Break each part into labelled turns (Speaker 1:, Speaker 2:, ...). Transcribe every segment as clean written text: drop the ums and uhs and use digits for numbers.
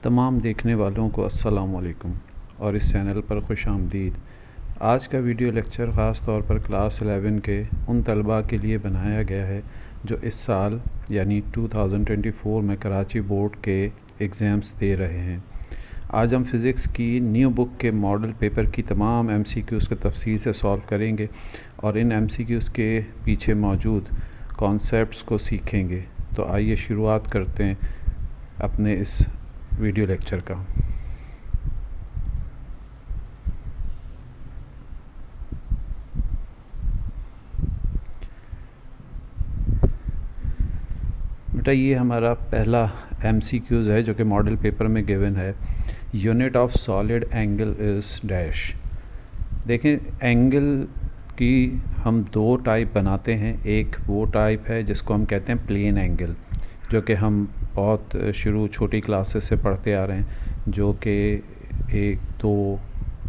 Speaker 1: तमाम देखने वालों को अस्सलाम वालेकुम और इस चैनल पर खुश आमदीद। आज का वीडियो लेक्चर ख़ास तौर पर क्लास 11 के उन तलबा के लिए बनाया गया है जो इस साल यानी 2024 में कराची बोर्ड के एग्ज़ाम्स दे रहे हैं। आज हम फ़िज़िक्स की न्यू बुक के मॉडल पेपर की तमाम MCQs को तफसील से सॉल्व करेंगे और इन MCQs के पीछे मौजूद कॉन्सेप्ट्स को सीखेंगे। तो आइए शुरुआत करते हैं अपने इस वीडियो लेक्चर का। बेटा ये हमारा पहला MCQs है जो कि मॉडल पेपर में गिवन है। Unit of solid angle is dash. देखें, एंगल की हम दो टाइप बनाते हैं। एक वो टाइप है जिसको हम कहते हैं प्लेन एंगल, जो कि हम बहुत छोटी क्लासेस से पढ़ते आ रहे हैं, जो कि एक दो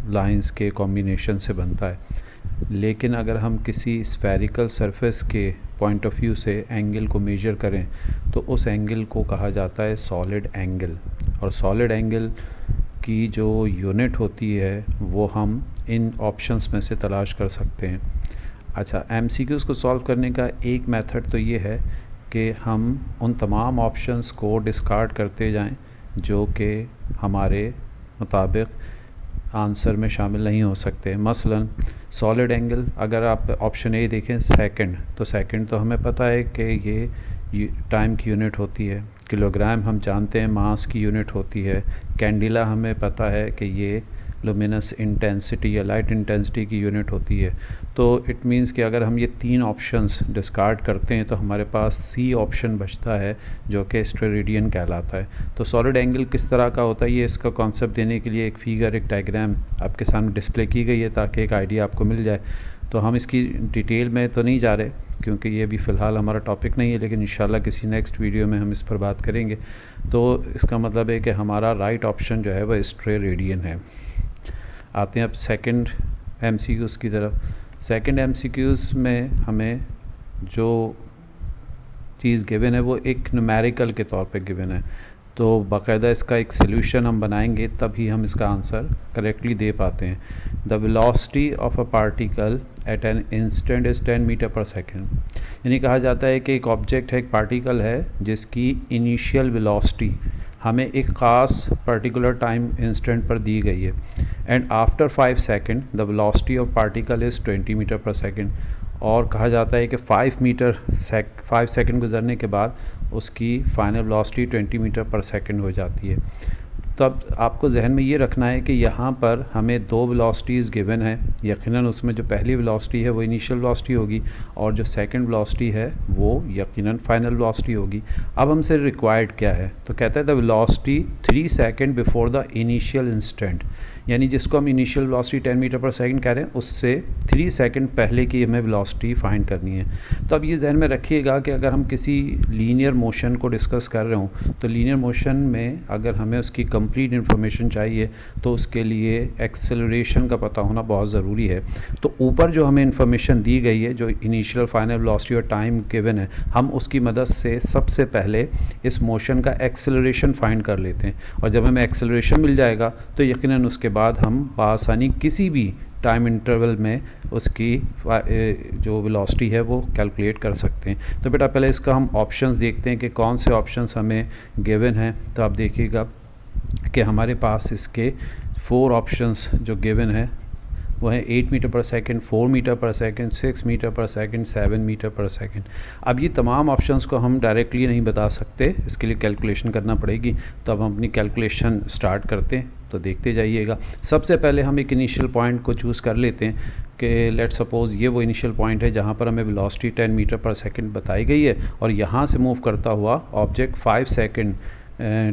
Speaker 1: लाइंस के कॉम्बिनेशन से बनता है। लेकिन अगर हम किसी स्फेरिकल सरफेस के पॉइंट ऑफ व्यू से एंगल को मेजर करें तो उस एंगल को कहा जाता है सॉलिड एंगल। और सॉलिड एंगल की जो यूनिट होती है वो हम इन ऑप्शंस में से तलाश कर सकते हैं। अच्छा, MCQs को सॉल्व करने का एक मेथड तो ये है कि हम उन तमाम ऑप्शंस को डिस्कार्ड करते जाएं जो कि हमारे मुताबिक आंसर में शामिल नहीं हो सकते। मसलन सॉलिड एंगल, अगर आप ऑप्शन ए देखें सेकंड, तो सेकंड तो हमें पता है कि ये टाइम की यूनिट होती है। किलोग्राम हम जानते हैं मास की यूनिट होती है। कैंडिला हमें पता है कि ये लुमिनस इंटेंसिटी या लाइट इंटेंसिटी की यूनिट होती है। तो इट मींस कि अगर हम ये तीन ऑप्शंस डिस्कार्ड करते हैं तो हमारे पास सी ऑप्शन बचता है जो कि स्टेरेडियन कहलाता है। तो सॉलिड एंगल किस तरह का होता है, ये इसका कॉन्सेप्ट देने के लिए एक फिगर, एक डायग्राम आपके सामने डिस्प्ले की गई है ताकि एक आइडिया आपको मिल जाए। तो हम इसकी डिटेल में तो नहीं जा रहे क्योंकि ये भी फ़िलहाल हमारा टॉपिक नहीं है, लेकिन इंशाल्लाह किसी नेक्स्ट वीडियो में हम इस पर बात करेंगे। तो इसका मतलब है कि हमारा राइट ऑप्शन जो है वह स्टेरेडियन है। आते हैं अब सेकंड MCQs की तरफ। सेकंड MCQs में हमें जो चीज़ गिवन है वो एक न्यूमेरिकल के तौर पे गिवन है, तो बाकायदा इसका एक सॉल्यूशन हम बनाएंगे तभी हम इसका आंसर करेक्टली दे पाते हैं। The velocity of a particle at an instant is 10 metre per second. यानी कहा जाता है कि एक ऑब्जेक्ट है, एक पार्टिकल है जिसकी इनिशियल वेलोसिटी हमें एक ख़ास पर्टिकुलर टाइम इंस्टेंट पर दी गई है, and after 5 second the velocity of particle is 20 metre per second. और कहा जाता है कि 5 सेकेंड गुजरने के बाद उसकी final velocity 20 metre per second हो जाती है। तब आपको जहन में ये रखना है कि यहाँ पर हमें दो वेलोसिटीज़ गिवन है। यकीनन उसमें जो पहली वेलोसिटी है वो इनिशियल वेलोसिटी होगी और जो सेकंड वेलोसिटी है वो यकीनन फाइनल वेलोसिटी होगी। अब हमसे रिक्वायर्ड क्या है, तो कहता है the velocity 3 second before the initial instant. यानी जिसको हम इनिशियल वेलोसिटी 10 मीटर पर सेकंड कह रहे हैं उससे 3 सेकंड पहले की हमें वेलोसिटी फाइंड करनी है। तो अब ये जहन में रखिएगा कि अगर हम किसी लीनियर मोशन को डिस्कस कर रहे हों तो लीनियर मोशन में अगर हमें उसकी कंप्लीट इन्फॉर्मेशन चाहिए तो उसके लिए एक्सेलरेशन का पता होना बहुत ज़रूरी है। तो ऊपर जो हमें इन्फॉर्मेशन दी गई है, जो इनिशियल फाइनल वेलोसिटी और टाइम गिवन है, हम उसकी मदद से सबसे पहले इस मोशन का एक्सेलरेशन फाइंड कर लेते हैं। और जब हमें एक्सेलरेशन मिल जाएगा तो यकीनन उसके बाद हम आसानी किसी भी टाइम इंटरवल में उसकी जो वेलोसिटी है वो कैलकुलेट कर सकते हैं। तो बेटा पहले इसका हम ऑप्शंस देखते हैं कि कौन से ऑप्शंस हमें गिवन हैं। तो आप देखिएगा कि हमारे पास इसके 4 ऑप्शंस जो गिवन है वो है 8 मीटर पर सेकंड, 4 मीटर पर सेकंड, 6 मीटर पर सेकंड, 7 मीटर पर सेकंड। अब ये तमाम ऑप्शंस को हम डायरेक्टली नहीं बता सकते, इसके लिए कैलकुलेशन करना पड़ेगी। तो अब हम अपनी कैलकुलेशन स्टार्ट करते हैं, तो देखते जाइएगा। सबसे पहले हम एक इनिशियल पॉइंट को चूज़ कर लेते हैं कि लेट सपोज़ ये वो इनिशियल पॉइंट है जहाँ पर हमें वेलोसिटी 10 मीटर पर सेकंड बताई गई है और यहाँ से मूव करता हुआ object 5 second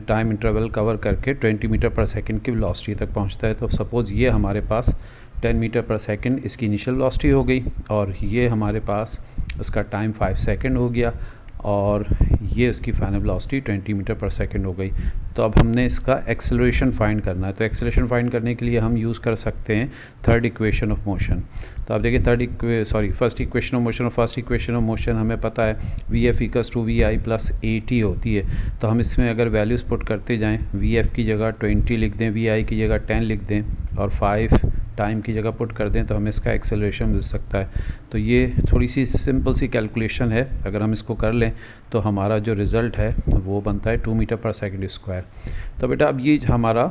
Speaker 1: time interval cover करके 20 मीटर पर सेकंड की वेलोसिटी तक पहुँचता है। तो सपोज़ ये हमारे पास 10 मीटर पर सेकंड इसकी इनिशियल वेलोसिटी हो गई और ये हमारे पास इसका टाइम 5 सेकंड हो गया। और ये उसकी फाइनल वेलोसिटी 20 मीटर पर सेकंड हो गई। तो अब हमने इसका एक्सेलरेशन फाइंड करना है। तो एक्सेलरेशन फाइंड करने के लिए हम यूज़ कर सकते हैं थर्ड इक्वेशन ऑफ मोशन। तो आप देखिए फर्स्ट इक्वेशन ऑफ मोशन और फर्स्ट इक्वेशन ऑफ मोशन हमें पता है v f equals to v i plus a t होती है। तो हम इसमें अगर वैल्यूज़ पुट करते जाएँ, वी एफ की जगह 20 लिख दें, वी आई की जगह 10 लिख दें और 5 टाइम की जगह पुट कर दें, तो हमें इसका एक्सेलरेशन मिल सकता है। तो ये थोड़ी सी सिंपल सी कैलकुलेशन है, अगर हम इसको कर लें तो हमारा जो रिज़ल्ट है वो बनता है 2 मीटर पर सेकंड स्क्वायर। तो बेटा अब ये हमारा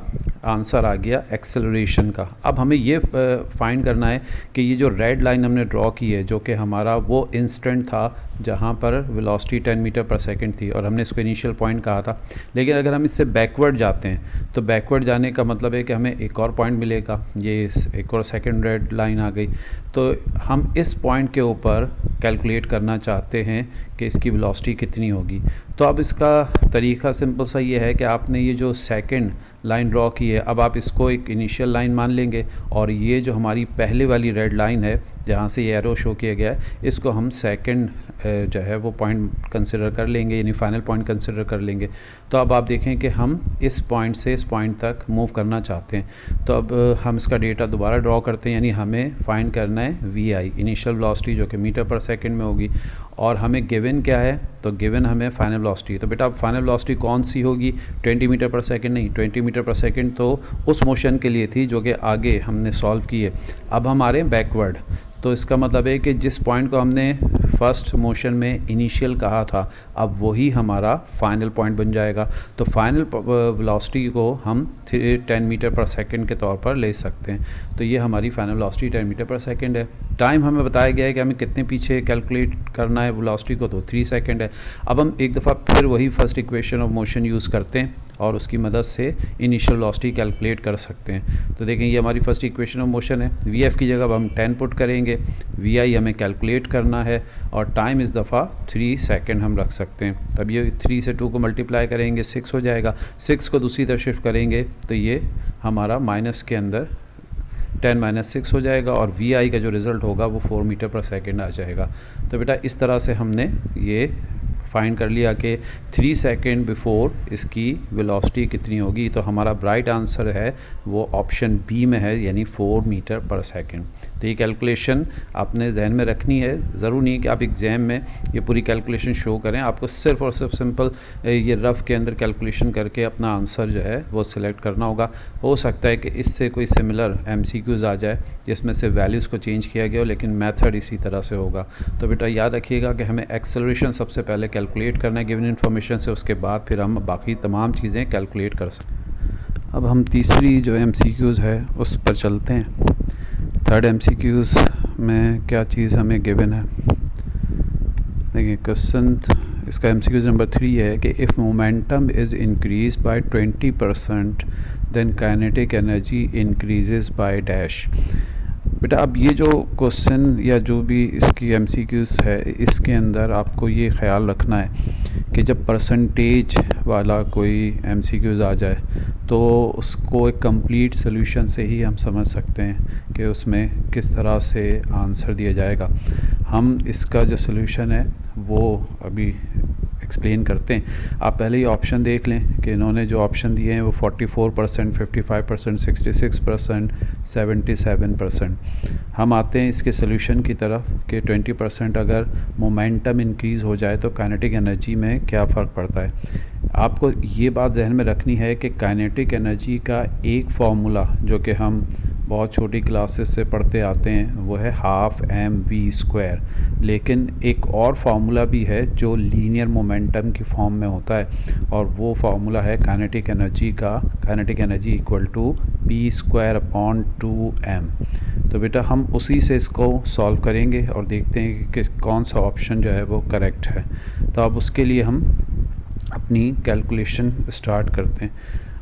Speaker 1: आंसर आ गया एक्सेलरेशन का। अब हमें ये फाइंड करना है कि ये जो रेड लाइन हमने ड्रॉ की है, जो कि हमारा वो इंस्टेंट था जहाँ पर वेलोसिटी 10 मीटर पर सेकंड थी और हमने इसको इनिशियल पॉइंट कहा था। लेकिन अगर हम इससे बैकवर्ड जाते हैं तो बैकवर्ड जाने का मतलब है कि हमें एक और पॉइंट मिलेगा, ये एक और सेकंड रेड लाइन आ गई। तो हम इस पॉइंट के ऊपर कैलकुलेट करना चाहते हैं कि इसकी वेलोसिटी कितनी होगी। तो अब इसका तरीका सिंपल सा ये है कि आपने ये जो सेकंड लाइन ड्रॉ की है, अब आप इसको एक इनिशियल लाइन मान लेंगे और ये जो हमारी पहले वाली रेड लाइन है जहाँ से ये एरो शो किया गया है, इसको हम सेकंड जो है वो पॉइंट कंसिडर कर लेंगे, यानी फाइनल पॉइंट कंसिडर कर लेंगे। तो अब आप देखें कि हम इस पॉइंट से इस पॉइंट तक मूव करना चाहते हैं। तो अब हम इसका डेटा दोबारा ड्रॉ करते हैं, यानी हमें फाइंड करना है वी आई इनिशियल वेलोसिटी जो कि मीटर पर सेकंड में होगी, और हमें गिवन क्या है, तो गिवन हमें फाइनल वेलोसिटी। तो बेटा अब फाइनल वेलोसिटी कौन सी होगी, 20 मीटर पर सेकंड नहीं, 20 मीटर पर सेकंड तो उस मोशन के लिए थी जो कि आगे हमने सॉल्व की है। अब हम आ रहे हैं बैकवर्ड, तो इसका मतलब है कि जिस पॉइंट को हमने फर्स्ट मोशन में इनिशियल कहा था, अब वही हमारा फाइनल पॉइंट बन जाएगा। तो फाइनल वेलोसिटी को हम 10 मीटर पर सेकंड के तौर पर ले सकते हैं। तो ये हमारी फाइनल वेलोसिटी 10 मीटर पर सेकंड है। टाइम हमें बताया गया है कि हमें कितने पीछे कैलकुलेट करना है वेलोसिटी को, तो 3 सेकंड है। अब हम एक दफ़ा फिर वही first equation of motion use करते हैं और उसकी मदद से इनिशियल वेलोसिटी कैलकुलेट कर सकते हैं। तो देखें ये हमारी फर्स्ट इक्वेशन ऑफ मोशन है। वी एफ की जगह अब हम 10 पुट करेंगे, वी आई हमें कैलकुलेट करना है और टाइम इस दफ़ा 3 सेकंड हम रख सकते हैं। तब ये 3 से 2 को मल्टीप्लाई करेंगे 6 हो जाएगा, 6 को दूसरी तरफ शिफ्ट करेंगे तो ये हमारा माइनस के अंदर 10 - 6 हो जाएगा और वी आई का जो रिज़ल्ट होगा वो 4 मीटर पर सेकंड आ जाएगा। तो बेटा इस तरह से हमने ये फाइंड कर लिया कि 3 सेकंड बिफोर इसकी वेलोसिटी कितनी होगी। तो हमारा राइट आंसर है वो ऑप्शन बी में है, यानी 4 मीटर पर सेकंड। तो ये कैलकुलेशन आपने जहन में रखनी है। ज़रूर नहीं कि आप एग्ज़ाम में ये पूरी कैलकुलेशन शो करें, आपको सिर्फ और सिर्फ सिंपल ये रफ़ के अंदर कैलकुलेशन करके अपना आंसर जो है वो सिलेक्ट करना होगा। हो सकता है कि इससे कोई सिमिलर MCQs आ जाए जिसमें से वैल्यूज़ को चेंज किया गया हो, लेकिन मेथड इसी तरह से होगा। तो बेटा याद रखिएगा कि हमें एक्सेलरेशन सबसे पहले कैलकुलेट करना है गिवन इन्फॉर्मेशन से, उसके बाद फिर हम बाकी तमाम चीज़ें कैलकुलेट कर सकते। अब हम तीसरी जो MCQs है उस पर चलते हैं। थर्ड MCQs में क्या चीज़ हमें गिवन है, देखिए क्वेश्चन इसका MCQs नंबर 3 है कि if momentum is increased by 20% then kinetic energy increases by dash. बेटा अब ये जो क्वेश्चन या जो भी इसकी MCQs है, इसके अंदर आपको ये ख्याल रखना है कि जब परसेंटेज वाला कोई MCQs आ जाए तो उसको एक कंप्लीट सोल्यूशन से ही हम समझ सकते हैं कि उसमें किस तरह से आंसर दिया जाएगा। हम इसका जो सोल्यूशन है वो अभी एक्सप्लेन करते हैं। आप पहले ही ऑप्शन देख लें कि इन्होंने जो ऑप्शन दिए हैं वो 44%, 55%, 66%, 77%। हम आते हैं इसके सोल्यूशन की तरफ कि 20% अगर मोमेंटम इंक्रीज़ हो जाए तो काइनेटिक एनर्जी में क्या फ़र्क पड़ता है। आपको ये बात जहन में रखनी है कि काइनेटिक एनर्जी का एक फार्मूला जो कि हम बहुत छोटी क्लासेस से पढ़ते आते हैं वो है 12mv², लेकिन एक और फार्मूला भी है जो लीनियर मोमेंटम की फॉर्म में होता है और वो फार्मूला है काइनेटिक एनर्जी का, kinetic energy equal to p²/2m। तो बेटा हम उसी से इसको सॉल्व करेंगे और देखते हैं कि कौन सा ऑप्शन जो है वो करेक्ट है। तो अब उसके लिए हम अपनी कैलकुलेशन स्टार्ट करते हैं।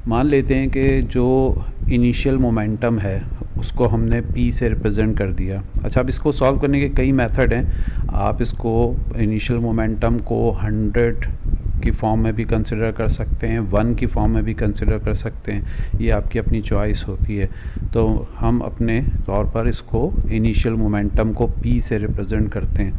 Speaker 1: मान लेते हैं कि जो इनिशियल मोमेंटम है उसको हमने p से रिप्रेजेंट कर दिया। अच्छा, अब इसको सॉल्व करने के कई मेथड हैं। आप इसको इनिशियल मोमेंटम को 100 की फॉर्म में भी कंसिडर कर सकते हैं, 1 की फॉर्म में भी कंसिडर कर सकते हैं, ये आपकी अपनी चॉइस होती है। तो हम अपने तौर पर इसको इनिशियल मोमेंटम को p से रिप्रेजेंट करते हैं।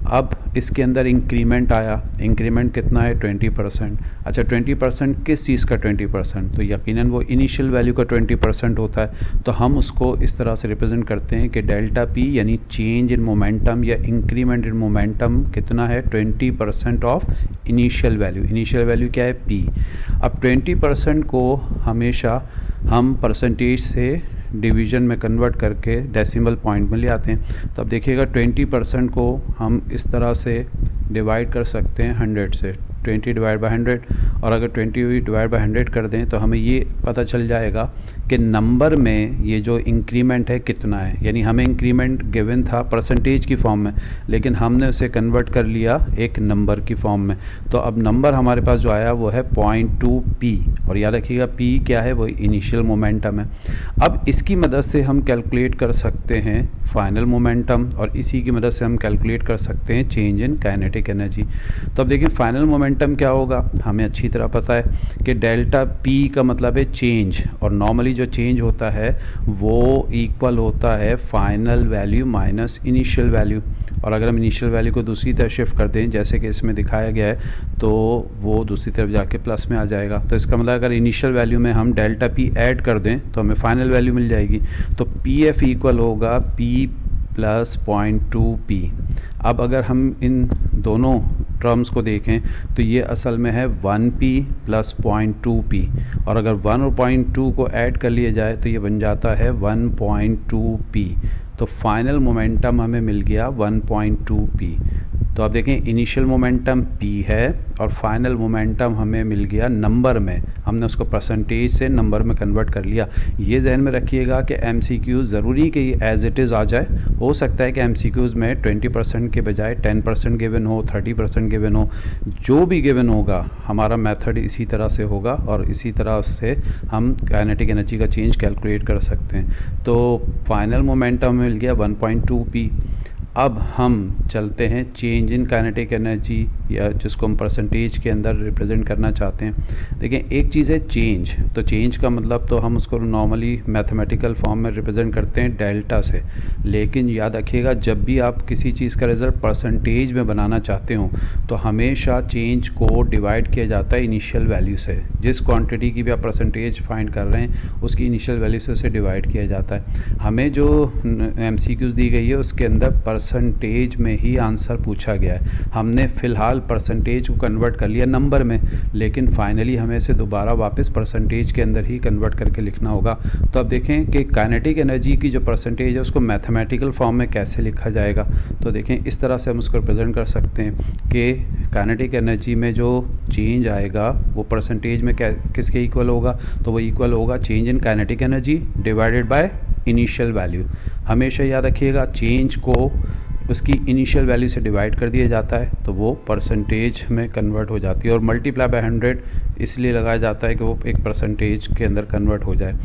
Speaker 1: अब इसके अंदर इंक्रीमेंट आया, इंक्रीमेंट कितना है 20%। अच्छा 20% किस चीज़ का 20%? तो यकीनन वो इनिशियल वैल्यू का 20% होता है। तो हम उसको इस तरह से रिप्रेजेंट करते हैं कि डेल्टा पी यानी चेंज इन मोमेंटम या इंक्रीमेंट इन मोमेंटम कितना है 20% of initial value. Initial value क्या है पी। अब 20% को हमेशा हम परसेंटेज से डिवीज़न में कन्वर्ट करके डेसिमल पॉइंट में ले आते हैं। तो अब देखिएगा 20% को हम इस तरह से डिवाइड कर सकते हैं 100 से, 20 डिवाइड बाई 100। और अगर 20 डिवाइड बाई 100 कर दें तो हमें ये पता चल जाएगा कि नंबर में ये जो इंक्रीमेंट है कितना है। यानी हमें इंक्रीमेंट गिवन था परसेंटेज की फॉर्म में, लेकिन हमने उसे कन्वर्ट कर लिया एक नंबर की फॉर्म में। तो अब नंबर हमारे पास जो आया वो है 0.2 पी। और याद रखिएगा पी क्या है, वो इनिशियल मोमेंटम है। अब इसकी मदद से हम कैलकुलेट कर सकते हैं फाइनल मोमेंटम, और इसी की मदद से हम कैलकुलेट कर सकते हैं चेंज इन काइनेटिक एनर्जी। तो अब देखिए फाइनल मोमेंटम क्या होगा, हमें अच्छी तरह पता है कि डेल्टा पी का मतलब है चेंज, और नॉर्मली जो चेंज होता है वो इक्वल होता है final value minus initial value. और अगर हम इनिशियल वैल्यू को दूसरी तरफ शिफ्ट कर दें जैसे कि इसमें दिखाया गया है, तो वो दूसरी तरफ जाके प्लस में आ जाएगा। तो इसका मतलब अगर इनिशियल वैल्यू में हम डेल्टा पी ऐड कर दें तो हमें फाइनल वैल्यू मिल जाएगी। तो पी एफ इक्वल होगा पी प्लस 0.2 पी। अब अगर हम इन दोनों टर्म्स को देखें तो ये असल में है 1p प्लस 0.2 p, और अगर 1 और 0.2 को ऐड कर लिया जाए तो ये बन जाता है 1.2 p। तो फाइनल मोमेंटम हमें मिल गया 1.2 p। तो आप देखें इनिशियल मोमेंटम p है और फाइनल मोमेंटम हमें मिल गया नंबर में, हमने उसको परसेंटेज से नंबर में कन्वर्ट कर लिया। ये जहन में रखिएगा कि MCQ ज़रूरी कि एज इट इज़ आ जाए। हो सकता है कि MCQs में 20% के बजाय 10% गिवन हो, 30% गिवन हो, जो भी गिवन होगा हमारा मेथड इसी तरह से होगा और इसी तरह से हम काइनेटिक एनर्जी का चेंज कैलकुलेट कर सकते हैं। तो फाइनल मोमेंटम मिल गया 1.2 p। अब हम चलते हैं चेंज इन काइनेटिक एनर्जी, या जिसको हम परसेंटेज के अंदर रिप्रेजेंट करना चाहते हैं। देखिए एक चीज़ है चेंज, तो चेंज का मतलब तो हम उसको नॉर्मली मैथमेटिकल फॉर्म में रिप्रेजेंट करते हैं डेल्टा से। लेकिन याद रखिएगा जब भी आप किसी चीज़ का रिज़ल्ट परसेंटेज में बनाना चाहते हो तो हमेशा चेंज को डिवाइड किया जाता है इनिशियल वैल्यू से। जिस क्वांटिटी की भी आप परसेंटेज फाइंड कर रहे हैं उसकी इनिशियल वैल्यू से उसे डिवाइड किया जाता है। हमें जो MCQs दी गई है उसके अंदर परसेंटेज में ही आंसर पूछा गया है। हमने फ़िलहाल परसेंटेज को कन्वर्ट कर लिया नंबर में, लेकिन फाइनली हमें इसे दोबारा वापस परसेंटेज के अंदर ही कन्वर्ट करके लिखना होगा। तो अब देखें कि काइनेटिक एनर्जी की जो परसेंटेज है उसको मैथमेटिकल फॉर्म में कैसे लिखा जाएगा। तो देखें इस तरह से हम उसको रिप्रेजेंट कर सकते हैं कि काइनेटिक एनर्जी में जो चेंज आएगा वो परसेंटेज में किसके इक्वल होगा, तो वो इक्वल होगा change in kinetic energy divided by initial value. हमेशा याद रखिएगा चेंज को उसकी इनिशियल वैल्यू से डिवाइड कर दिया जाता है तो वो परसेंटेज में कन्वर्ट हो जाती है, और मल्टीप्लाई बाय 100 इसलिए लगाया जाता है कि वो एक परसेंटेज के अंदर कन्वर्ट हो जाए।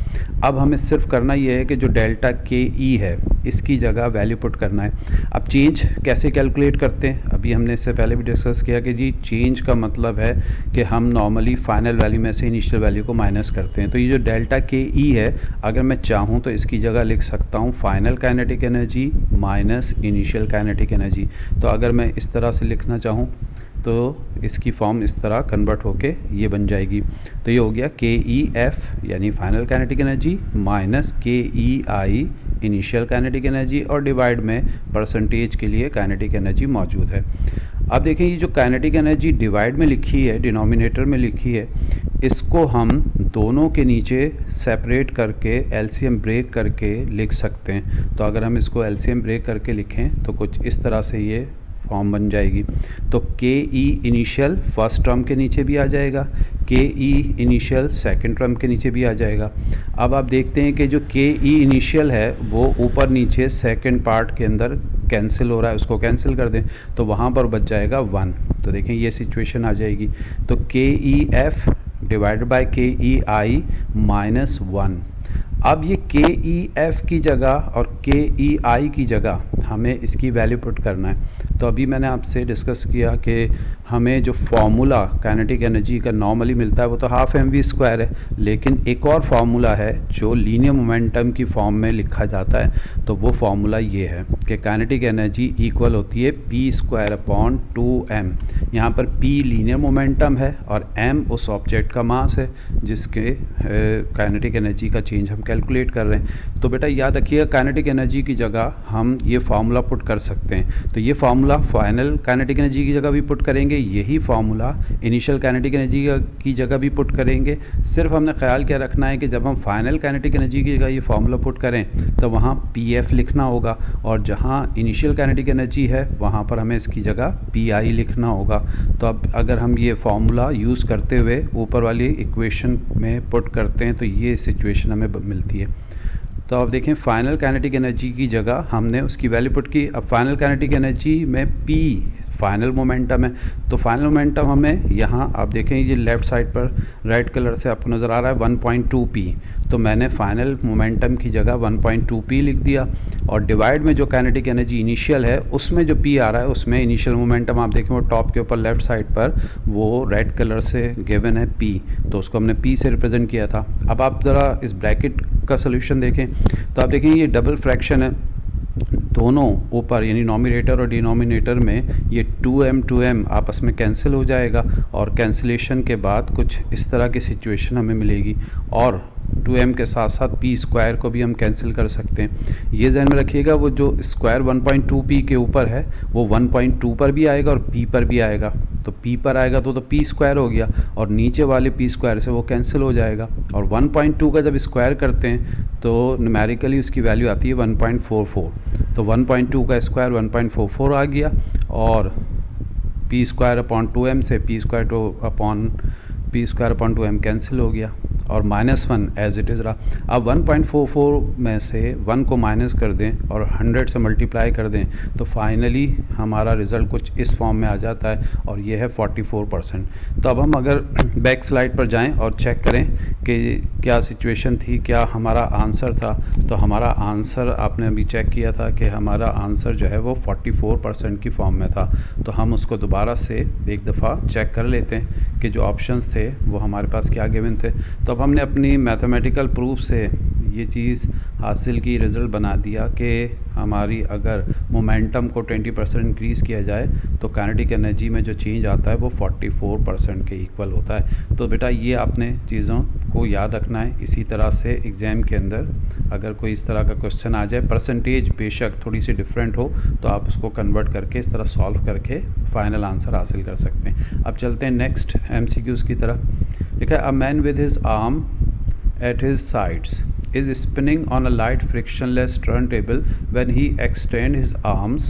Speaker 1: अब हमें सिर्फ करना ये है कि जो डेल्टा के ई है इसकी जगह वैल्यू पुट करना है। अब चेंज कैसे कैलकुलेट करते हैं, अभी हमने इससे पहले भी डिस्कस किया कि जी चेंज का मतलब है कि हम नॉर्मली फाइनल वैल्यू में से इनिशियल वैल्यू को माइनस करते हैं। तो ये जो डेल्टा के ई है अगर मैं चाहूँ तो इसकी जगह लिख सकता हूँ final kinetic energy minus initial kinetic energy. तो अगर मैं इस तरह से लिखना चाहूँ तो इसकी फॉर्म इस तरह कन्वर्ट होके ये बन जाएगी। तो ये हो गया के ई एफ यानी फाइनल काइनेटिक एनर्जी माइनस के ई आई इनिशियल काइनेटिक एनर्जी, और डिवाइड में परसेंटेज के लिए काइनेटिक एनर्जी मौजूद है। अब देखें ये जो काइनेटिक एनर्जी डिवाइड में लिखी है, डिनोमिनेटर में लिखी है, इसको हम दोनों के नीचे सेपरेट करके एलसीएम ब्रेक करके लिख सकते हैं। तो अगर हम इसको एलसीएम ब्रेक करके लिखें तो कुछ इस तरह से ये फॉर्म बन जाएगी। तो के ई इनिशियल फर्स्ट टर्म के नीचे भी आ जाएगा, के ई इनिशियल सेकंड टर्म के नीचे भी आ जाएगा। अब आप देखते हैं कि जो के ई इनिशियल है वो ऊपर नीचे सेकंड पार्ट के अंदर कैंसिल हो रहा है, उसको कैंसिल कर दें तो वहाँ पर बच जाएगा 1। तो देखें ये सिचुएशन आ जाएगी। तो के ई एफ डिवाइडेड बाय के ई आई माइनस 1। अब ये के ई एफ की जगह और के ई आई की जगह हमें इसकी वैल्यू पुट करना है। तो अभी मैंने आपसे डिस्कस किया कि हमें जो फार्मूला काइनेटिक एनर्जी का नॉर्मली मिलता है वो तो हाफ mv² है, लेकिन एक और फार्मूला है जो लीनियर मोमेंटम की फॉर्म में लिखा जाता है। तो वो फार्मूला ये है, कि काइनेटिक एनर्जी इक्वल होती है p²/2m। यहाँ पर p लीनियर मोमेंटम है और m उस ऑब्जेक्ट का मास है जिसके काइनेटिक एनर्जी का चेंज हम कैलकुलेट कर रहे हैं। तो बेटा याद रखिएगा, काइनेटिक एनर्जी की जगह हम ये फार्मूला पुट कर सकते हैं। तो ये फार्मूला फाइनल काइनेटिक एनर्जी की जगह भी पुट करेंगे, यही फार्मूला इनिशियल काइनेटिक एनर्जी की जगह भी पुट करेंगे। सिर्फ हमने ख्याल क्या रखना है कि जब हम फाइनल काइनेटिक एनर्जी की जगह ये फार्मूला पुट करें तो वहाँ pf लिखना होगा, और जहाँ इनिशियल काइनेटिक एनर्जी है वहाँ पर हमें इसकी जगह pi लिखना होगा। तो अब अगर हम ये फार्मूला यूज़ करते हुए ऊपर वाली इक्वेशन में पुट करते हैं तो ये सिचुएशन हमें मिलती है। तो अब देखें, फाइनल काइनेटिक एनर्जी की जगह हमने उसकी वैल्यू पुट की। अब फाइनल काइनेटिक एनर्जी में p फाइनल मोमेंटम है, तो फाइनल मोमेंटम हमें यहाँ आप देखें ये लेफ़्ट साइड पर रेड कलर से आपको नज़र आ रहा है 1.2p। तो मैंने फाइनल मोमेंटम की जगह 1.2p लिख दिया, और डिवाइड में जो काइनेटिक एनर्जी इनिशियल है उसमें जो p आ रहा है उसमें इनिशियल मोमेंटम आप देखें वो टॉप के ऊपर लेफ़्ट साइड पर वो रेड कलर से गिवन है p, तो उसको हमने p से रिप्रेजेंट किया था। अब आप ज़रा इस ब्रैकेट का सोल्यूशन देखें तो आप देखें ये डबल फ्रैक्शन है, दोनों ऊपर यानी नॉमिनेटर और डिनोमिनेटर में ये 2m आपस में कैंसिल हो जाएगा, और कैंसिलेशन के बाद कुछ इस तरह की सिचुएशन हमें मिलेगी। और 2m के साथ साथ p² को भी हम कैंसिल कर सकते हैं। ये ध्यान में रखिएगा, वो जो स्क्वायर 1.2p के ऊपर है वो 1.2 पर भी आएगा और p पर भी आएगा। तो p पर आएगा तो p² हो गया, और नीचे वाले p² से वो कैंसिल हो जाएगा। और 1.2 का जब स्क्वायर करते हैं तो न्यूमेरिकली उसकी वैल्यू आती है 1.44। तो 1.2 का स्क्वायर 1.44 आ गया, और p²/2m से p²/2m कैंसिल हो गया, और -1 एज इट इज़ रहा। अब 1.44 में से 1 को माइनस कर दें और 100 से मल्टीप्लाई कर दें तो फाइनली हमारा रिज़ल्ट कुछ इस फॉर्म में आ जाता है, और ये है 44%। तो अब हम अगर बैक स्लाइड पर जाएं और चेक करें कि क्या सिचुएशन थी, क्या हमारा आंसर था, तो हमारा आंसर आपने अभी चेक किया था कि हमारा आंसर जो है वो 44% की फॉर्म में था। तो हम उसको दोबारा से एक दफ़ा चेक कर लेते हैं कि जो ऑप्शंस थे वो हमारे पास क्या गिवन थे। तो अब हमने अपनी मैथमेटिकल प्रूफ से ये चीज़ हासिल की, रिज़ल्ट बना दिया कि हमारी अगर मोमेंटम को 20% इंक्रीज़ किया जाए तो काइनेटिक एनर्जी में जो चेंज आता है वो 44% के इक्वल होता है। तो बेटा ये आपने चीज़ों को याद रखना है। इसी तरह से एग्ज़ाम के अंदर अगर कोई इस तरह का क्वेश्चन आ जाए, परसेंटेज बेशक थोड़ी सी डिफरेंट हो, तो आप उसको कन्वर्ट करके इस तरह सॉल्व करके फाइनल आंसर हासिल कर सकते हैं। अब चलते हैं नेक्स्ट MCQs की तरफ। लिखा है, a man with his arm at his sides is spinning on a light frictionless turntable when he extend his arms।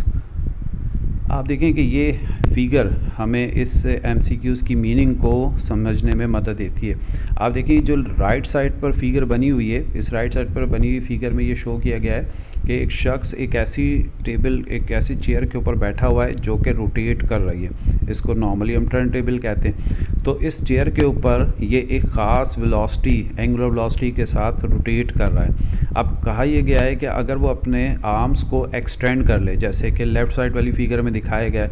Speaker 1: आप देखें कि ये फिगर हमें इस MCQs की मीनिंग को समझने में मदद देती है। आप देखें जो राइट साइड पर फिगर बनी हुई है, इस राइट साइड पर बनी हुई फिगर में ये शो किया गया है कि एक शख्स एक ऐसी चेयर के ऊपर बैठा हुआ है जो कि रोटेट कर रही है। इसको नॉर्मली हम टर्न टेबल कहते हैं। तो इस चेयर के ऊपर ये एक ख़ास वेलोसिटी, एंगुलर वेलोसिटी के साथ रोटेट कर रहा है। अब कहा यह गया है कि अगर वो अपने आर्म्स को एक्सटेंड कर ले, जैसे कि लेफ़्ट साइड वाली फिगर में दिखाया गया है,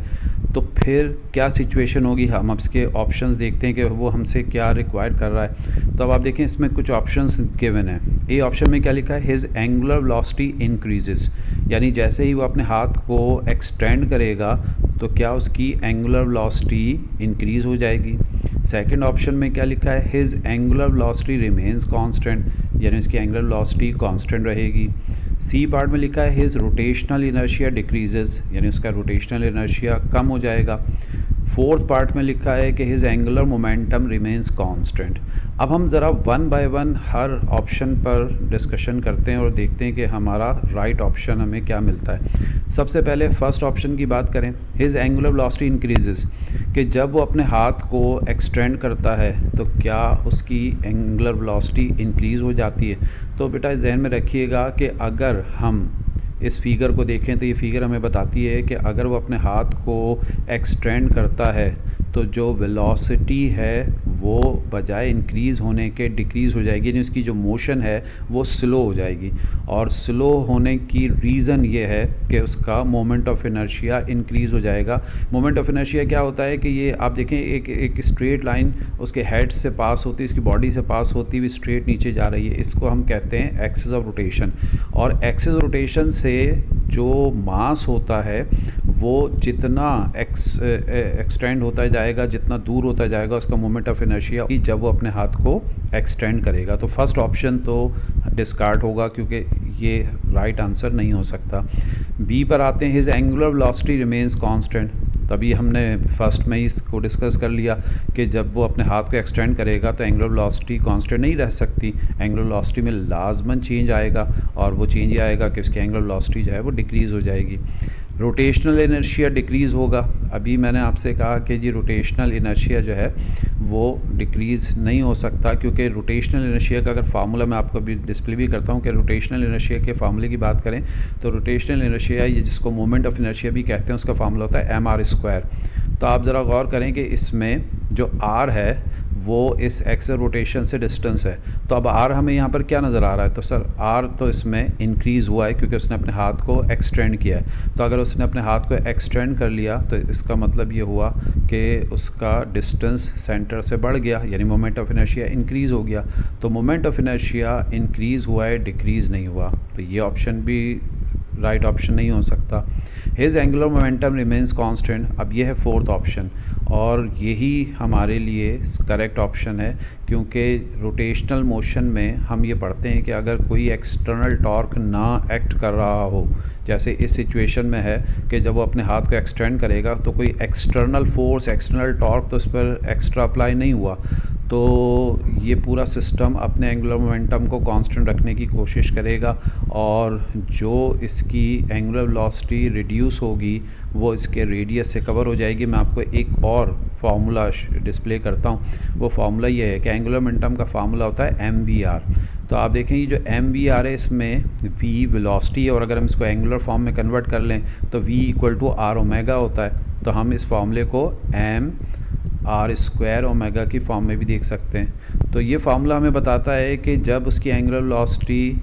Speaker 1: तो फिर क्या सिचुएशन होगी। हम अब इसके ऑप्शंस देखते हैं कि वो हमसे क्या रिक्वायर कर रहा है। तो अब आप देखें इसमें कुछ ऑप्शंस गिवन है। ए ऑप्शन में क्या लिखा है, हिज एंगुलर वेलोसिटी इंक्रीजेस, यानी जैसे ही वो अपने हाथ को एक्सटेंड करेगा तो क्या उसकी एंगुलर वेलोसिटी इंक्रीज़ हो जाएगी। सेकंड ऑप्शन में क्या लिखा है, his angular velocity remains constant, यानी उसकी एंगुलर वेलोसिटी कांस्टेंट रहेगी। सी पार्ट में लिखा है हिज रोटेशनल इनर्शिया डिक्रीजेस, यानी उसका रोटेशनल इनर्शिया कम हो जाएगा। फोर्थ पार्ट में लिखा है कि his angular momentum remains constant. अब हम ज़रा one by one her option पर डिस्कशन करते हैं और देखते हैं कि हमारा राइट ऑप्शन हमें क्या मिलता है। सबसे पहले फर्स्ट ऑप्शन की बात करें, हिज एंगुलर वेलोसिटी इंक्रीजेस, कि जब वो अपने हाथ को एक्सटेंड करता है तो क्या उसकी एंगुलर वेलोसिटी इंक्रीज़ हो जाती है। तो बेटा ध्यान में रखिएगा कि अगर हम इस फिगर को देखें तो ये फिगर हमें बताती है कि अगर वो अपने हाथ को एक्सटेंड करता है तो जो वेलोसिटी है वो बजाय इंक्रीज़ होने के डिक्रीज़ हो जाएगी, यानी उसकी जो मोशन है वो स्लो हो जाएगी। और स्लो होने की रीज़न ये है कि उसका मोमेंट ऑफ इनर्शिया इंक्रीज़ हो जाएगा। मोमेंट ऑफ इनर्शिया क्या होता है कि ये आप देखें एक स्ट्रेट लाइन उसके हेड से पास होती है, इसकी बॉडी से पास होती हुई स्ट्रेट नीचे जा रही है, इसको हम कहते हैं एक्सिस ऑफ रोटेशन। और एक्सिस रोटेशन से जो मास होता है वो जितना एक्सटेंड होता जाएगा, जितना दूर होता जाएगा, उसका मोमेंट ऑफ इनर्शिया जब वो अपने हाथ को एक्सटेंड करेगा। तो फर्स्ट ऑप्शन तो डिस्कार्ड होगा क्योंकि ये राइट आंसर नहीं हो सकता। बी पर आते हैं, his angular velocity remains constant. तभी हमने फर्स्ट में ही इसको डिस्कस कर लिया कि जब वो अपने हाथ को एक्सटेंड करेगा तो एंगुलर वेलोसिटी कांस्टेंट नहीं रह सकती, एंगुलर वेलोसिटी में लाजमन चेंज आएगा, और वो चेंज आएगा कि उसकी एंगुलर वेलोसिटी जो है वो डिक्रीज़ हो जाएगी। रोटेशनल इनर्शिया डिक्रीज़ होगा। अभी मैंने आपसे कहा कि जी रोटेशनल इनर्शिया जो है वो डिक्रीज़ नहीं हो सकता, क्योंकि रोटेशनल इनर्शिया का अगर फार्मूला मैं आपको भी डिस्प्ले भी करता हूँ कि रोटेशनल इनर्शिया के फार्मूले की बात करें तो रोटेशनल इनर्शिया, ये जिसको मोमेंट ऑफ इनर्शिया भी कहते हैं, उसका फार्मूला होता है mr²। तो आप ज़रा गौर करें कि इसमें जो r है वो इस एक्सल रोटेशन से डिस्टेंस है। तो अब r हमें यहाँ पर क्या नज़र आ रहा है? तो सर r तो इसमें इंक्रीज़ हुआ है क्योंकि उसने अपने हाथ को एक्सटेंड किया है। तो अगर उसने अपने हाथ को एक्सटेंड कर लिया तो इसका मतलब ये हुआ कि उसका डिस्टेंस सेंटर से बढ़ गया, यानी मोमेंट ऑफ इनर्शिया इंक्रीज़ हो गया। तो मोमेंट ऑफ इनर्शिया इंक्रीज़ हुआ है, डिक्रीज़ नहीं हुआ। तो ये ऑप्शन भी राइट ऑप्शन नहीं हो सकता। His angular momentum remains constant, अब ये है फोर्थ ऑप्शन, और यही हमारे लिए करेक्ट ऑप्शन है, क्योंकि रोटेशनल मोशन में हम ये पढ़ते हैं कि अगर कोई एक्सटर्नल टॉर्क ना एक्ट कर रहा हो, जैसे इस सिचुएशन में है कि जब वो अपने हाथ को एक्सटेंड करेगा तो कोई एक्सटर्नल फोर्स, एक्सटर्नल टॉर्क तो उस पर एक्स्ट्रा अप्लाई नहीं हुआ, तो ये पूरा सिस्टम अपने एंगुलर मोमेंटम को कांस्टेंट रखने की कोशिश करेगा, और जो इसकी एंगुलर वेलोसिटी रिड्यूस होगी वो इसके रेडियस से कवर हो जाएगी। मैं आपको एक और फार्मूला डिस्प्ले करता हूँ। वो फार्मूला ये है कि एंगुलर मोमेंटम का फार्मूला होता है mvr। तो आप देखें ये जो mvr है इसमें v वेलोसिटी है, और अगर हम इसको एंगुलर फॉर्म में कन्वर्ट कर लें तो v equal to r omega होता है। तो हम इस फार्मूले को mr² ओमेगा की फॉर्म में भी देख सकते हैं। तो ये फार्मूला हमें बताता है कि जब उसकी एंगुलर वेलोसिटी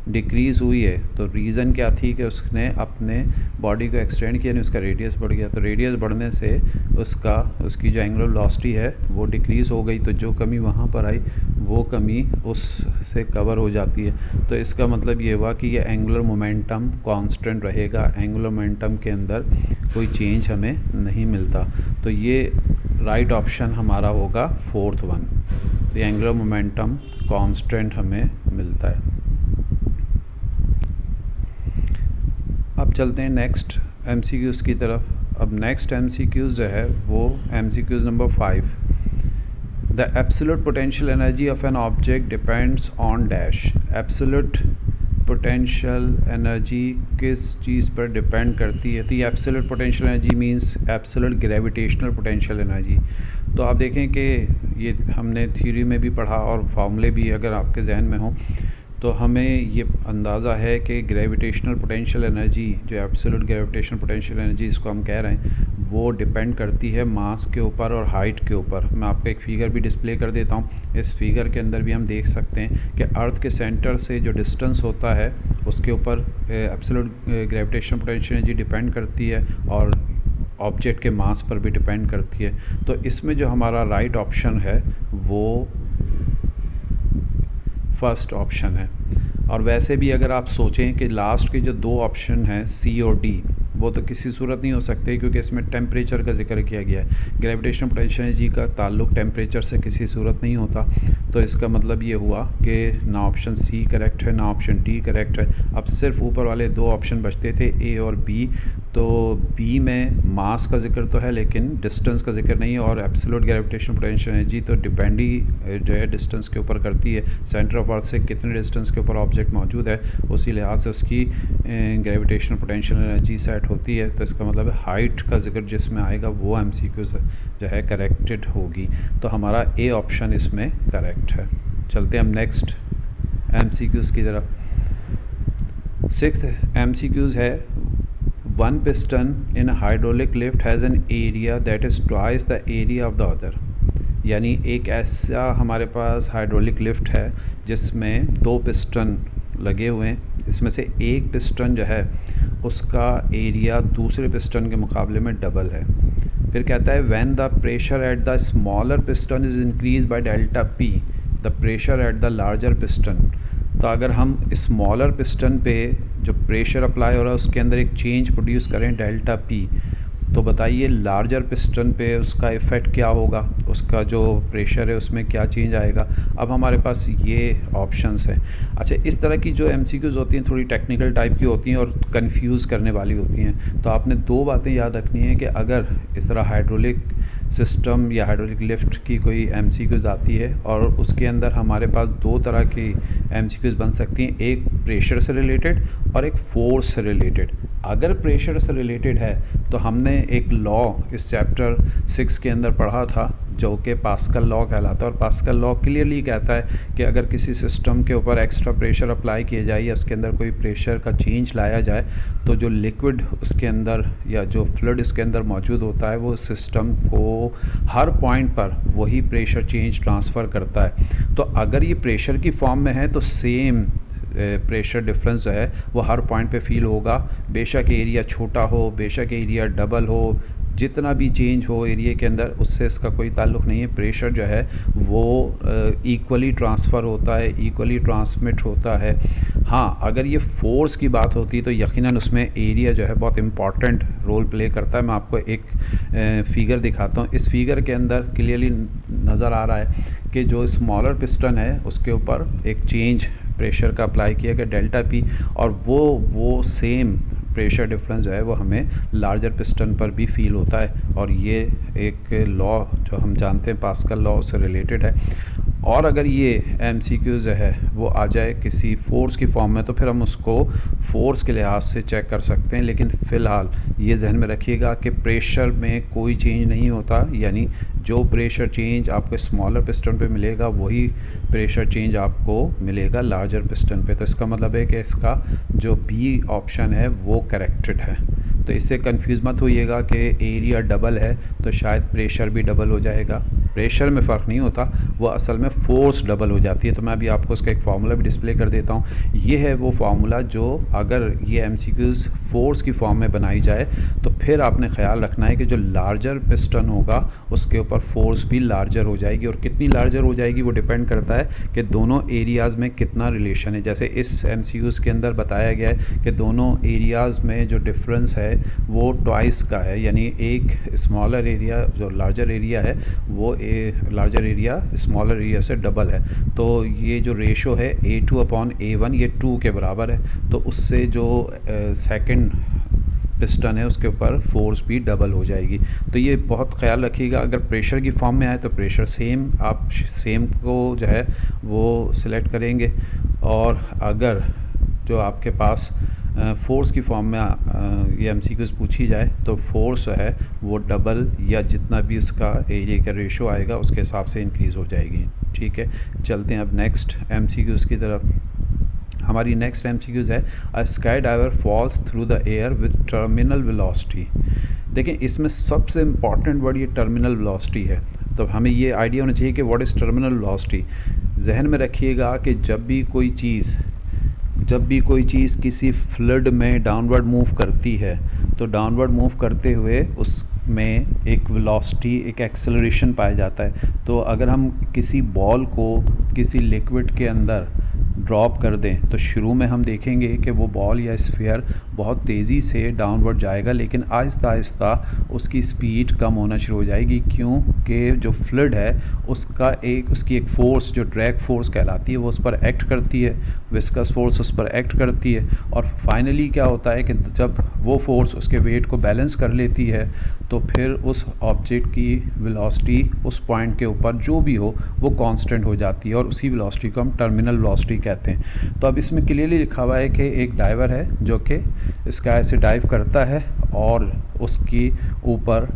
Speaker 1: डिक्रीज़ हुई है तो रीज़न क्या थी कि उसने अपने बॉडी को एक्सटेंड किया, नहीं उसका रेडियस बढ़ गया। तो रेडियस बढ़ने से उसकी जो एंगुलर वेलोसिटी है वो डिक्रीज़ हो गई, तो जो कमी वहाँ पर आई वो कमी उससे कवर हो जाती है। तो इसका मतलब ये हुआ कि ये एंगुलर मोमेंटम कांस्टेंट रहेगा, एंगुलर मोमेंटम के अंदर कोई चेंज हमें नहीं मिलता। तो ये राइट ऑप्शन हमारा होगा फोर्थ वन। तो एंगुलर मोमेंटम कांस्टेंट हमें मिलता है। अब चलते हैं नेक्स्ट MCQs की तरफ। अब नेक्स्ट MCQs जो है वो MCQs number 5। The absolute potential energy of an object depends on dash. Absolute potential energy किस चीज़ पर डिपेंड करती है? तो ये absolute potential energy means absolute gravitational potential energy. तो आप देखें कि ये हमने थ्योरी में भी पढ़ा और फार्मूले भी अगर आपके जहन में हो तो हमें ये अंदाज़ा है कि ग्रेविटेशनल पोटेंशियल एनर्जी, जो एब्सोल्यूट ग्रेविटेशनल पोटेंशियल एनर्जी इसको हम कह रहे हैं, वो डिपेंड करती है मास के ऊपर और हाइट के ऊपर। मैं आपको एक फ़िगर भी डिस्प्ले कर देता हूँ। इस फिगर के अंदर भी हम देख सकते हैं कि अर्थ के सेंटर से जो डिस्टेंस होता है उसके ऊपर absolute gravitational potential energy depend करती है, और ऑब्जेक्ट के मास पर भी डिपेंड करती है। तो इसमें जो हमारा राइट ऑप्शन है वो फर्स्ट ऑप्शन है। और वैसे भी अगर आप सोचें कि लास्ट के जो दो ऑप्शन हैं C और D, वो तो किसी सूरत नहीं हो सकते क्योंकि इसमें टेम्परेचर का जिक्र किया गया है। ग्रेविटेशनल पोटेंशियल एनर्जी का ताल्लुक टेम्परेचर से किसी सूरत नहीं होता। तो इसका मतलब ये हुआ कि ना ऑप्शन C करेक्ट है ना ऑप्शन D करेक्ट है। अब सिर्फ ऊपर वाले दो ऑप्शन बचते थे A और B। तो B में मास का जिक्र तो है लेकिन डिस्टेंस का जिक्र नहीं है, और एब्सोल्यूट ग्रेविटेशनल पोटेंशियल एनर्जी तो डिपेंड ही जो है डिस्टेंस के ऊपर करती है। सेंटर ऑफ अर्थ से कितने डिस्टेंस के ऊपर ऑब्जेक्ट मौजूद है उसी लिहाज से उसकी ग्रेविटेशनल पोटेंशियल एनर्जी सेट होती है। तो इसका मतलब हाइट का जिक्र जिसमें आएगा वो MCQ जो है करेक्टेड होगी। तो हमारा A ऑप्शन इसमें करेक्ट है। चलते हैं हम नेक्स्ट MCQs की तरफ। सिक्स्थ MCQs है, one piston in hydraulic lift has an area that is twice the area of the other. यानी एक ऐसा हमारे पास हाइड्रोलिक लिफ्ट है जिसमें दो पिस्टन लगे हुए हैं, इसमें से एक पिस्टन जो है उसका एरिया दूसरे पिस्टन के मुकाबले में डबल है। फिर कहता है when the pressure at the smaller piston is increase by delta P, the pressure at the larger piston तो अगर हम स्मॉलर पिस्टन पे जो प्रेशर अप्लाई हो रहा है उसके अंदर एक चेंज प्रोड्यूस करें डेल्टा पी, तो बताइए लार्जर पिस्टन पे उसका इफ़ेक्ट क्या होगा, उसका जो प्रेशर है उसमें क्या चेंज आएगा। अब हमारे पास ये ऑप्शंस हैं। अच्छा, इस तरह की जो एमसीक्यूज़ होती हैं थोड़ी टेक्निकल टाइप की होती हैं और कंफ्यूज करने वाली होती हैं। तो आपने दो बातें याद रखनी है कि अगर इस तरह हाइड्रोलिक सिस्टम या हाइड्रोलिक लिफ्ट की कोई एमसीक्यूज़ आती है और उसके अंदर हमारे पास दो तरह की एमसीक्यूज़ बन सकती हैं, एक प्रेशर से रिलेटेड और एक फोर्स से रिलेटेड। अगर प्रेशर से रिलेटेड है तो हमने एक लॉ इस चैप्टर 6 के अंदर पढ़ा था जो कि पास्कल लॉ कहलाता है, और पास्कल लॉ क्लियरली कहता है कि अगर किसी सिस्टम के ऊपर एक्स्ट्रा प्रेशर अप्लाई किया जाए या उसके अंदर कोई प्रेशर का चेंज लाया जाए तो जो लिक्विड उसके अंदर या जो फ्लूइड इसके अंदर मौजूद होता है वो सिस्टम को हर पॉइंट पर वही प्रेशर चेंज ट्रांसफ़र करता है। तो अगर ये प्रेशर की फॉर्म में है तो सेम प्रेशर डिफरेंस जो है वो हर पॉइंट पे फील होगा, बेशक एरिया छोटा हो, बेशक एरिया डबल हो, जितना भी चेंज हो एरिया के अंदर उससे इसका कोई ताल्लुक़ नहीं है। प्रेशर जो है वो इक्वली ट्रांसफ़र होता है, इक्वली ट्रांसमिट होता है। हाँ, अगर ये फोर्स की बात होती है तो यकीनन उसमें एरिया जो है बहुत इम्पॉर्टेंट रोल प्ले करता है। मैं आपको एक फ़िगर दिखाता हूँ। इस फिगर के अंदर क्लियरली नज़र आ रहा है कि जो स्मॉलर पिस्टन है उसके ऊपर एक चेंज प्रेशर का अप्लाई किया गया डेल्टा पी, और वो सेम प्रेशर डिफरेंस जो है वो हमें लार्जर पिस्टन पर भी फील होता है। और ये एक लॉ जो हम जानते हैं पास्कल लॉ से रिलेटेड है। और अगर ये एमसीक्यू जो है वो आ जाए किसी फोर्स की फॉर्म में तो फिर हम उसको फोर्स के लिहाज से चेक कर सकते हैं। लेकिन फ़िलहाल ये जहन में रखिएगा कि प्रेशर में कोई चेंज नहीं होता, यानी जो प्रेशर चेंज आपको स्मॉलर पिस्टन पे मिलेगा वही प्रेशर चेंज आपको मिलेगा लार्जर पिस्टन पे। तो इसका मतलब है कि इसका जो बी ऑप्शन है वो करेक्टेड है। तो इससे कंफ्यूज मत होइएगा कि एरिया डबल है तो शायद प्रेशर भी डबल हो जाएगा। प्रेशर में फ़र्क नहीं होता, वो असल में फ़ोर्स डबल हो जाती है। तो मैं अभी आपको उसका एक फार्मूला भी डिस्प्ले कर देता हूँ। ये है वो फार्मूला जो अगर ये एमसीक्यूज़ फोर्स की फॉर्म में बनाई जाए तो फिर आपने ख्याल रखना है कि जो लार्जर पिस्टन होगा उसके ऊपर फोर्स भी लार्जर हो जाएगी। और कितनी लार्जर हो जाएगी वो डिपेंड करता है कि दोनों एरियाज़ में कितना रिलेशन है। जैसे इस एमसीक्यूज़ के अंदर बताया गया है कि दोनों एरियाज़ में जो डिफरेंस है वो ट्वाइस का है, यानी एक स्मॉलर एरिया जो लार्जर एरिया है वो लार्जर एरिया स्मॉलर एरिया से डबल है। तो ये जो रेशो है A2/A1 ये 2 के बराबर है। तो उससे जो सेकंड पिस्टन है उसके ऊपर फोर्स भी डबल हो जाएगी। तो ये बहुत ख्याल रखिएगा। अगर प्रेशर की फॉर्म में आए तो प्रेशर सेम, आप सेम को जो है वो सिलेक्ट करेंगे। और अगर जो आपके पास फोर्स की फॉर्म में ये एमसीक्यूज़ पूछी जाए तो फोर्स है वो डबल या जितना भी उसका एरिया का रेशो आएगा उसके हिसाब से इंक्रीज़ हो जाएगी। ठीक है, चलते हैं अब नेक्स्ट एमसीक्यूज़ की तरफ। हमारी नेक्स्ट एमसीक्यूज़ है a sky diver falls through the air with terminal velocity. देखें, इसमें सबसे इम्पॉर्टेंट वर्ड ये टर्मिनल वेलोसिटी है। तो हमें ये आइडिया होना चाहिए कि व्हाट इज़ टर्मिनल वेलोसिटी। जहन में रखिएगा कि जब भी कोई चीज़ किसी फ्लूइड में डाउनवर्ड मूव करती है तो डाउनवर्ड मूव करते हुए उसमें एक वेलोसिटी, एक एक्सेलरेशन पाया जाता है। तो अगर हम किसी बॉल को किसी लिक्विड के अंदर ड्रॉप कर दें तो शुरू में हम देखेंगे कि वो बॉल या स्फीयर बहुत तेज़ी से डाउनवर्ड जाएगा, लेकिन आहिस्ता आहिस्ता उसकी स्पीड कम होना शुरू हो जाएगी। क्योंकि जो फ्लूइड है उसकी एक फ़ोर्स जो ड्रैग फोर्स कहलाती है वो उस पर एक्ट करती है, विस्कस फोर्स उस पर एक्ट करती है। और फाइनली क्या होता है कि जब वो फोर्स उसके वेट को बैलेंस कर लेती है तो फिर उस ऑब्जेक्ट की वेलोसिटी उस पॉइंट के ऊपर जो भी हो वो कांस्टेंट हो जाती है और उसी वेलोसिटी को हम टर्मिनल वेलोसिटी कहते हैं। तो अब इसमें क्लियरली लिखा हुआ है कि एक डाइवर है जो कि स्काई से डाइव करता है और उसकी ऊपर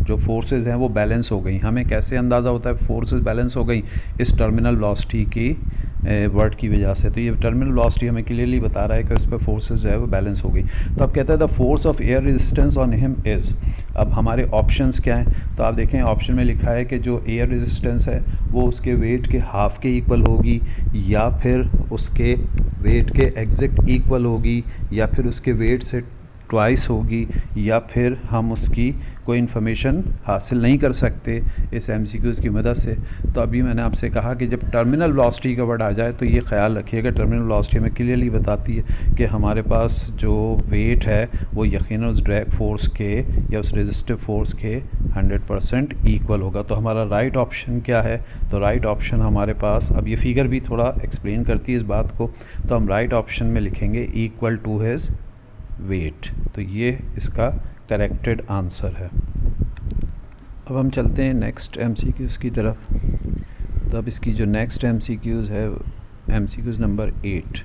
Speaker 1: जो फोर्सेस हैं वो बैलेंस हो गई। हमें कैसे अंदाज़ा होता है फोर्सेस बैलेंस हो गई? इस टर्मिनल वेलोसिटी की वर्ड की वजह से। तो ये टर्मिनल वेलोसिटी हमें क्लियरली बता रहा है कि उस पर फोर्सेस जो है वो बैलेंस हो गई। तो अब कहता है the force of air resistance on him is. अब हमारे ऑप्शंस क्या हैं? तो आप देखें ऑप्शन में लिखा है कि जो एयर रेजिस्टेंस है वो उसके वेट के हाफ के इक्वल होगी, या फिर उसके वेट के एग्जैक्ट इक्वल होगी, या फिर उसके वेट से ट्वाइस होगी या फिर हम उसकी कोई इन्फॉर्मेशन हासिल नहीं कर सकते इस MCQs की मदद से। तो अभी मैंने आपसे कहा कि जब टर्मिनल वेलोसिटी का वर्ड आ जाए तो ये ख्याल रखिएगा, टर्मिनल वेलोसिटी हमें क्लियरली बताती है कि हमारे पास जो वेट है वो यकीनन उस ड्रैग फोर्स के या उस रेजिस्टिव फोर्स के 100% इक्वल होगा। तो हमारा राइट ऑप्शन क्या है? तो राइट ऑप्शन हमारे पास, अब ये फिगर भी थोड़ा एक्सप्लेन करती है इस बात को, तो हम राइट ऑप्शन में लिखेंगे इक्वल टू हिज वेट। तो ये इसका करेक्टेड आंसर है। अब हम चलते हैं नेक्स्ट MCQs की तरफ। तो अब इसकी जो नेक्स्ट MCQs है, MCQs number 8,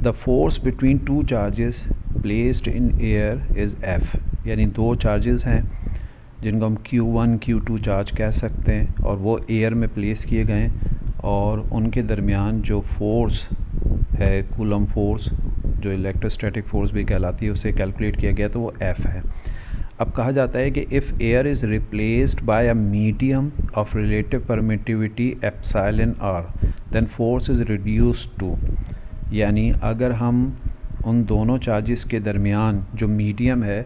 Speaker 1: the force between two charges placed in air is F। यानी दो चार्जेस हैं जिनको हम Q1 Q2 चार्ज कह सकते हैं और वो एयर में प्लेस किए गए हैं और उनके दरमियान जो फोर्स है, कूलम फोर्स, जो इलेक्ट्रोस्टैटिक फोर्स भी कहलाती है, उसे कैलकुलेट किया गया तो वो F है। अब कहा जाता है कि if air is replaced by a medium of relative permittivity epsilon r then force is reduced to. यानी अगर हम उन दोनों चार्जेस के दरमियान जो मीडियम है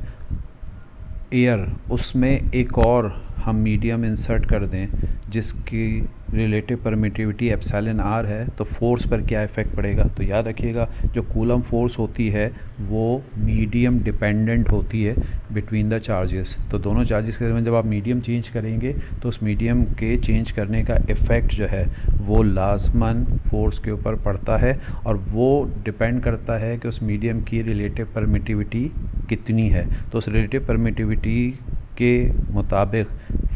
Speaker 1: एयर, उसमें एक और हम मीडियम इंसर्ट कर दें जिसकी रिलेटिव परमिटिविटी एप्सिलॉन आर है, तो फोर्स पर क्या इफ़ेक्ट पड़ेगा? तो याद रखिएगा जो कूलम फोर्स होती है वो मीडियम डिपेंडेंट होती है बिटवीन द चार्जेस। तो दोनों चार्जेस के दरमियान जब आप मीडियम चेंज करेंगे तो उस मीडियम के चेंज करने का इफ़ेक्ट जो है वो लाजमन फोर्स के ऊपर पड़ता है और वो डिपेंड करता है कि उस मीडियम की रिलेटिव परमिटिविटी कितनी है। तो उस रिलेटिव परमिटिविटी के मुताबिक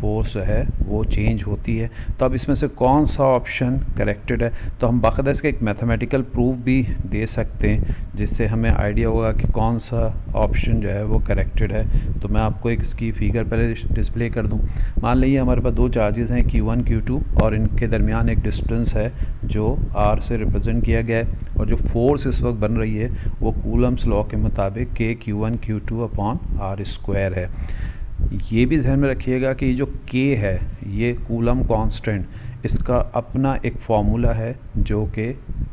Speaker 1: फोर्स है वो चेंज होती है। तो अब इसमें से कौन सा ऑप्शन करेक्टेड है? तो हम बाकायदा इसका एक मैथमेटिकल प्रूफ भी दे सकते हैं जिससे हमें आइडिया होगा कि कौन सा ऑप्शन जो है वो करेक्टेड है। तो मैं आपको एक इसकी फिगर पहले डिस्प्ले कर दूं। मान लीजिए हमारे पास दो चार्जेस हैं Q1 Q2 और इनके दरमियान एक डिस्टेंस है जो R से रिप्रेजेंट किया गया है और जो फोर्स इस वक्त बन रही है वो कूलम्स लॉ के मुताबिक K Q1 Q2 upon R² है। ये भी ध्यान में रखिएगा कि जो K है ये कूलम कांस्टेंट, इसका अपना एक फार्मूला है जो कि